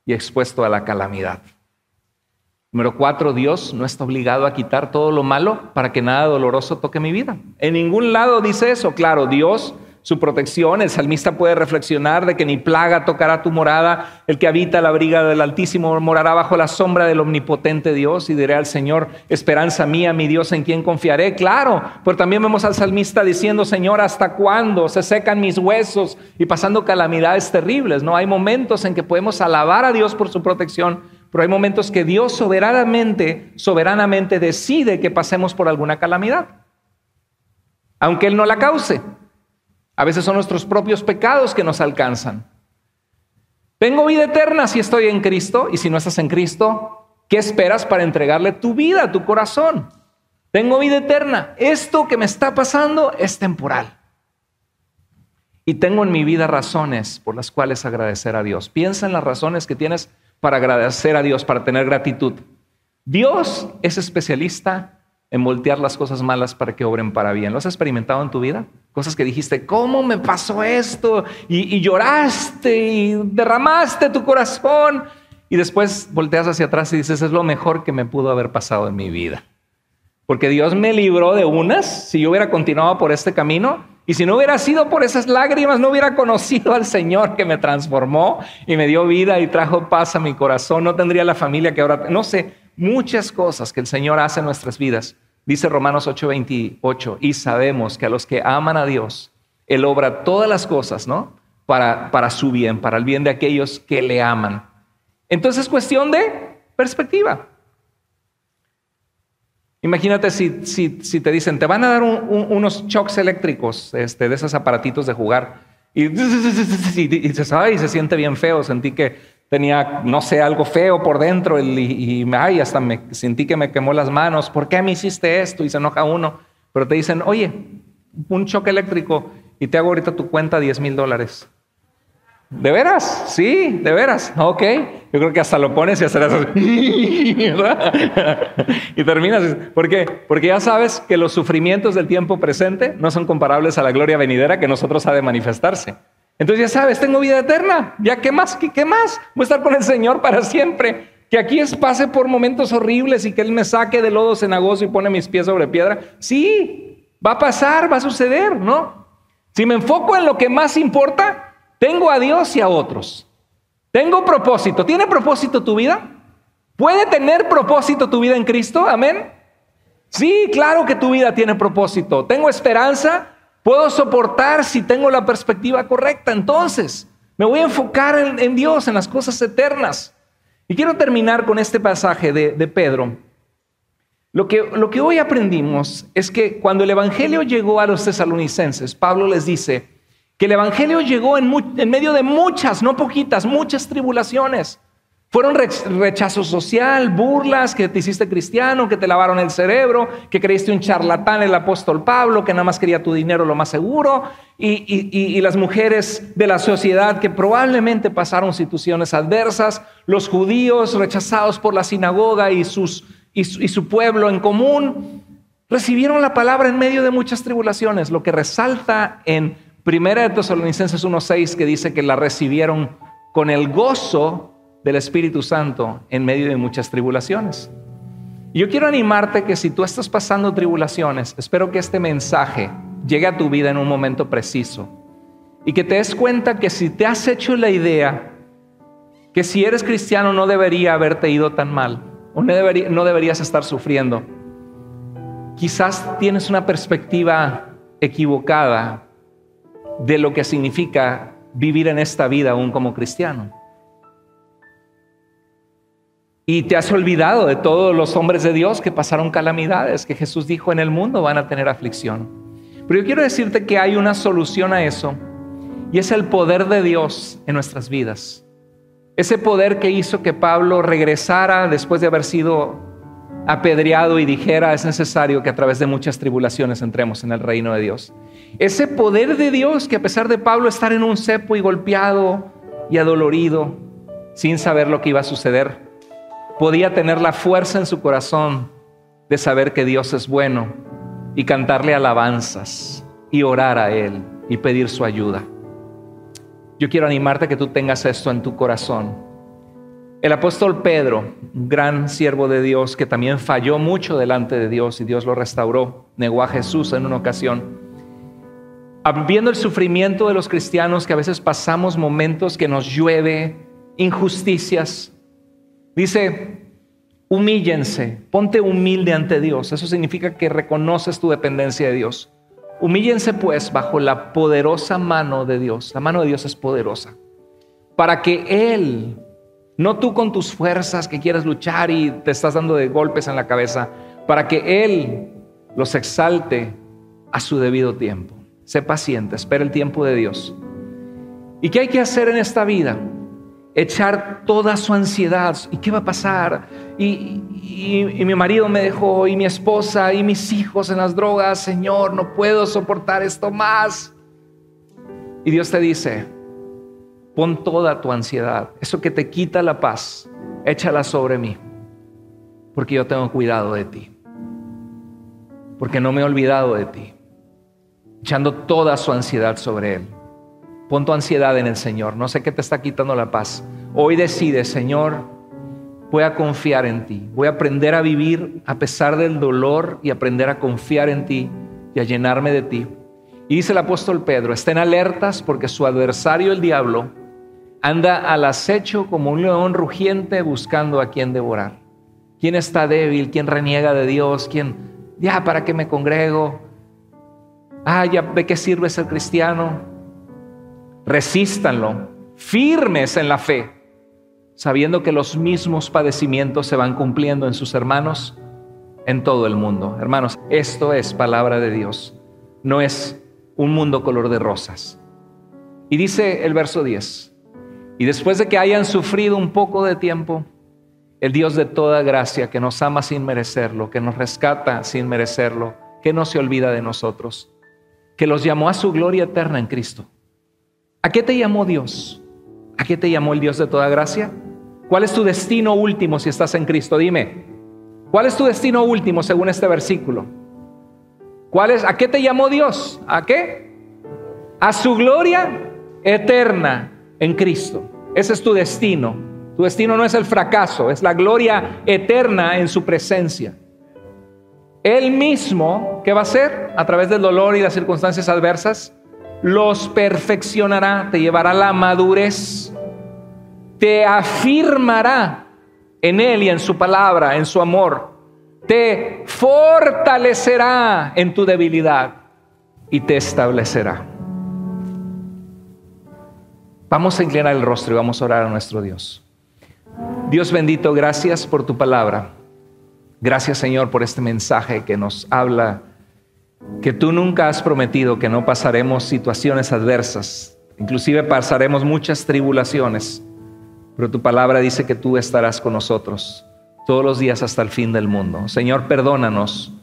y expuesto a la calamidad. Número 4, Dios no está obligado a quitar todo lo malo para que nada doloroso toque mi vida. En ningún lado dice eso. Claro, Dios, su protección, el salmista puede reflexionar de que ni plaga tocará tu morada, el que habita la abriga del Altísimo morará bajo la sombra del omnipotente Dios, y diré al Señor, esperanza mía, mi Dios en quien confiaré. Claro, pero también vemos al salmista diciendo, Señor, ¿hasta cuándo se secan mis huesos? Y pasando calamidades terribles, ¿no? Hay momentos en que podemos alabar a Dios por su protección, pero hay momentos que Dios soberanamente decide que pasemos por alguna calamidad, aunque Él no la cause. A veces son nuestros propios pecados que nos alcanzan. Tengo vida eterna si estoy en Cristo, y si no estás en Cristo, ¿qué esperas para entregarle tu vida, tu corazón? Tengo vida eterna. Esto que me está pasando es temporal. Y tengo en mi vida razones por las cuales agradecer a Dios. Piensa en las razones que tienes para agradecer a Dios, para tener gratitud. Dios es especialista en voltear las cosas malas para que obren para bien. ¿Lo has experimentado en tu vida? Cosas que dijiste, ¿cómo me pasó esto? Y lloraste y derramaste tu corazón. Y después volteas hacia atrás y dices, es lo mejor que me pudo haber pasado en mi vida. Porque Dios me libró de unas, si yo hubiera continuado por este camino, y si no hubiera sido por esas lágrimas, no hubiera conocido al Señor que me transformó y me dio vida y trajo paz a mi corazón. No tendría la familia que ahora, no sé, muchas cosas que el Señor hace en nuestras vidas. Dice Romanos 8:28, y sabemos que a los que aman a Dios, Él obra todas las cosas, ¿no? Para su bien, para el bien de aquellos que le aman. Entonces es cuestión de perspectiva. Imagínate si te dicen, te van a dar unos shocks eléctricos, de esos aparatitos de jugar, y dices, ay, se siente bien feo, sentí que tenía, no sé, algo feo por dentro ay, hasta me sentí que me quemó las manos. ¿Por qué me hiciste esto? Y se enoja uno. Pero te dicen, oye, un choque eléctrico y te hago ahorita tu cuenta $10,000. ¿De veras? Sí, de veras. Ok. Yo creo que hasta lo pones y hacerás así. Y terminas. ¿Por qué? Porque ya sabes que los sufrimientos del tiempo presente no son comparables a la gloria venidera que nosotros ha de manifestarse. Entonces ya sabes, tengo vida eterna. ¿Ya qué más? ¿Qué más? Voy a estar con el Señor para siempre. Que aquí pase por momentos horribles y que Él me saque de lodo cenagoso y pone mis pies sobre piedra. Sí, va a pasar, va a suceder, ¿no? Si me enfoco en lo que más importa, Tengo a Dios y a otros. Tengo propósito. ¿Tiene propósito tu vida? ¿Puede tener propósito tu vida en Cristo? Amén. Sí, claro que tu vida tiene propósito. ¿Tengo esperanza? ¿Puedo soportar si tengo la perspectiva correcta? Entonces, me voy a enfocar en Dios, en las cosas eternas. Y quiero terminar con este pasaje de Pedro. Lo que hoy aprendimos es que cuando el Evangelio llegó a los tesalonicenses, Pablo les dice que el Evangelio llegó en medio de muchas, no poquitas, muchas tribulaciones. Fueron rechazo social, burlas, que te hiciste cristiano, que te lavaron el cerebro, que creíste un charlatán el apóstol Pablo, que nada más quería tu dinero lo más seguro, y las mujeres de la sociedad que probablemente pasaron situaciones adversas, los judíos rechazados por la sinagoga y su pueblo en común, recibieron la palabra en medio de muchas tribulaciones, lo que resalta en 1 Tesalonicenses 1:6, que dice que la recibieron con el gozo del Espíritu Santo en medio de muchas tribulaciones. Y yo quiero animarte que si tú estás pasando tribulaciones, espero que este mensaje llegue a tu vida en un momento preciso y que te des cuenta que si te has hecho la idea que si eres cristiano no debería haberte ido tan mal o no deberías estar sufriendo, quizás tienes una perspectiva equivocada de lo que significa vivir en esta vida aún como cristiano. Y te has olvidado de todos los hombres de Dios que pasaron calamidades, que Jesús dijo en el mundo van a tener aflicción. Pero yo quiero decirte que hay una solución a eso, y es el poder de Dios en nuestras vidas. Ese poder que hizo que Pablo regresara después de haber sido apedreado y dijera: es necesario que a través de muchas tribulaciones entremos en el reino de Dios. Ese poder de Dios que a pesar de Pablo estar en un cepo y golpeado y adolorido, sin saber lo que iba a suceder, podía tener la fuerza en su corazón de saber que Dios es bueno y cantarle alabanzas y orar a Él y pedir su ayuda. Yo quiero animarte a que tú tengas esto en tu corazón. El apóstol Pedro, un gran siervo de Dios que también falló mucho delante de Dios y Dios lo restauró, negó a Jesús en una ocasión. Viendo el sufrimiento de los cristianos, que a veces pasamos momentos que nos llueve injusticias, dice: humíllense, ponte humilde ante Dios. Eso significa que reconoces tu dependencia de Dios. Humíllense pues bajo la poderosa mano de Dios. La mano de Dios es poderosa, para que Él, no tú con tus fuerzas que quieres luchar y te estás dando de golpes en la cabeza, para que Él los exalte a su debido tiempo. Sé paciente, espera el tiempo de Dios. ¿Y qué hay que hacer en esta vida? Echar toda su ansiedad. ¿Y qué va a pasar? Y mi marido me dejó, y mi esposa, y mis hijos en las drogas. Señor, no puedo soportar esto más. Y Dios te dice: pon toda tu ansiedad, eso que te quita la paz, échala sobre mí, porque yo tengo cuidado de ti, porque no me he olvidado de ti. Echando toda su ansiedad sobre Él. Pon tu ansiedad en el Señor. No sé qué te está quitando la paz. Hoy decide: Señor, voy a confiar en ti. Voy a aprender a vivir a pesar del dolor y aprender a confiar en ti y a llenarme de ti. Y dice el apóstol Pedro: estén alertas porque su adversario, el diablo, anda al acecho como un león rugiente buscando a quien devorar. ¿Quién está débil? ¿Quién reniega de Dios? ¿Quién? Ya, ¿para qué me congrego? Ya, ¿de qué sirve ser cristiano? Resístanlo, firmes en la fe, sabiendo que los mismos padecimientos se van cumpliendo en sus hermanos en todo el mundo. Hermanos, esto es palabra de Dios, no es un mundo color de rosas. Y dice el verso 10: y después de que hayan sufrido un poco de tiempo, el Dios de toda gracia, que nos ama sin merecerlo, que nos rescata sin merecerlo, que no se olvida de nosotros, que los llamó a su gloria eterna en Cristo. ¿A qué te llamó Dios? ¿A qué te llamó el Dios de toda gracia? ¿Cuál es tu destino último si estás en Cristo? Dime, ¿cuál es tu destino último según este versículo? ¿A qué te llamó Dios? ¿A qué? A su gloria eterna en Cristo. Ese es tu destino. Tu destino no es el fracaso, es la gloria eterna en su presencia. Él mismo, ¿qué va a hacer? A través del dolor y las circunstancias adversas, los perfeccionará, te llevará a la madurez, te afirmará en Él y en su palabra, en su amor, te fortalecerá en tu debilidad y te establecerá. Vamos a inclinar el rostro y vamos a orar a nuestro Dios. Dios bendito, gracias por tu palabra. Gracias, Señor, por este mensaje que nos habla que tú nunca has prometido que no pasaremos situaciones adversas, inclusive pasaremos muchas tribulaciones, pero tu palabra dice que tú estarás con nosotros todos los días hasta el fin del mundo. Señor, perdónanos,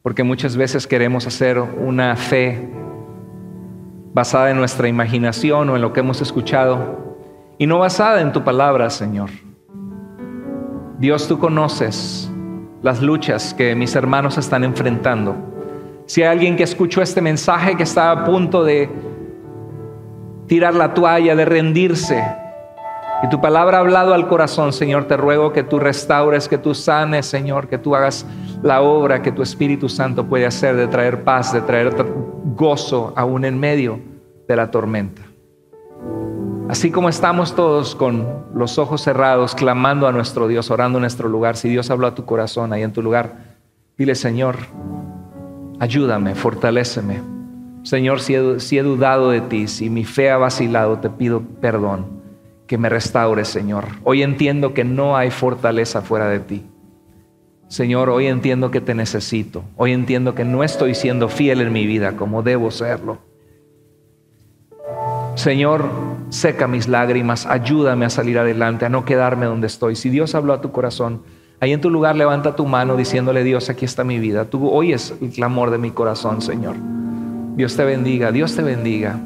porque muchas veces queremos hacer una fe basada en nuestra imaginación o en lo que hemos escuchado y no basada en tu palabra, Señor. Dios, tú conoces las luchas que mis hermanos están enfrentando. Si hay alguien que escuchó este mensaje que está a punto de tirar la toalla, de rendirse, y tu palabra ha hablado al corazón, Señor, te ruego que tú restaures, que tú sanes, Señor, que tú hagas la obra que tu Espíritu Santo puede hacer de traer paz, de traer gozo aún en medio de la tormenta. Así como estamos todos con los ojos cerrados, clamando a nuestro Dios, orando en nuestro lugar, si Dios habló a tu corazón ahí en tu lugar, dile: Señor, ayúdame, fortaléceme. Señor, si he dudado de ti, si mi fe ha vacilado, te pido perdón, que me restaures, Señor. Hoy entiendo que no hay fortaleza fuera de ti. Señor, hoy entiendo que te necesito. Hoy entiendo que no estoy siendo fiel en mi vida como debo serlo. Señor, seca mis lágrimas, ayúdame a salir adelante, a no quedarme donde estoy. Si Dios habló a tu corazón, ahí en tu lugar levanta tu mano diciéndole: Dios, aquí está mi vida. Tú oyes el clamor de mi corazón, Señor. Dios te bendiga, Dios te bendiga.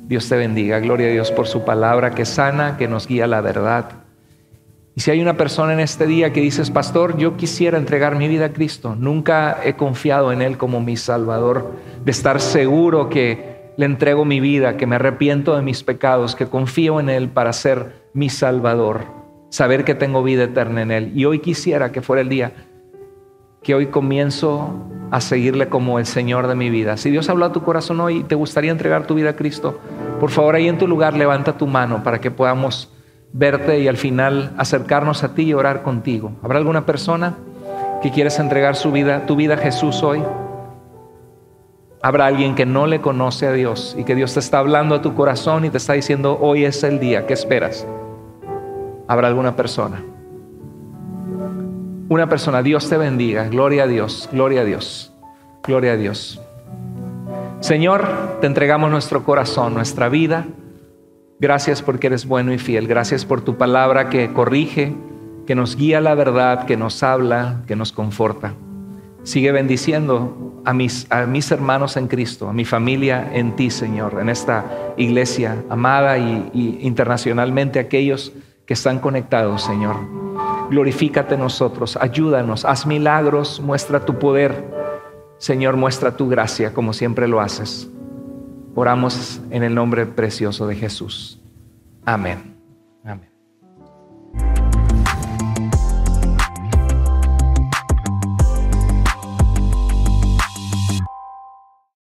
Dios te bendiga. Gloria a Dios por su palabra que sana, que nos guía a la verdad. Y si hay una persona en este día que dices: Pastor, yo quisiera entregar mi vida a Cristo, nunca he confiado en Él como mi Salvador, de estar seguro que le entrego mi vida, que me arrepiento de mis pecados, que confío en Él para ser mi Salvador, saber que tengo vida eterna en Él. Y hoy quisiera que fuera el día que hoy comienzo a seguirle como el Señor de mi vida. Si Dios habló a tu corazón hoy y te gustaría entregar tu vida a Cristo, por favor, ahí en tu lugar levanta tu mano para que podamos verte y al final acercarnos a ti y orar contigo. ¿Habrá alguna persona que quieres entregar tu vida a Jesús hoy? Habrá alguien que no le conoce a Dios y que Dios te está hablando a tu corazón y te está diciendo: hoy es el día, ¿qué esperas? ¿Habrá alguna persona? Una persona. Dios te bendiga. Gloria a Dios, gloria a Dios, gloria a Dios. Señor, te entregamos nuestro corazón, nuestra vida. Gracias porque eres bueno y fiel. Gracias por tu palabra que corrige, que nos guía a la verdad, que nos habla, que nos conforta. Sigue bendiciendo a mis hermanos en Cristo, a mi familia en ti, Señor, en esta iglesia amada y internacionalmente aquellos que están conectados, Señor. Glorifícate en nosotros, ayúdanos, haz milagros, muestra tu poder. Señor, muestra tu gracia como siempre lo haces. Oramos en el nombre precioso de Jesús. Amén.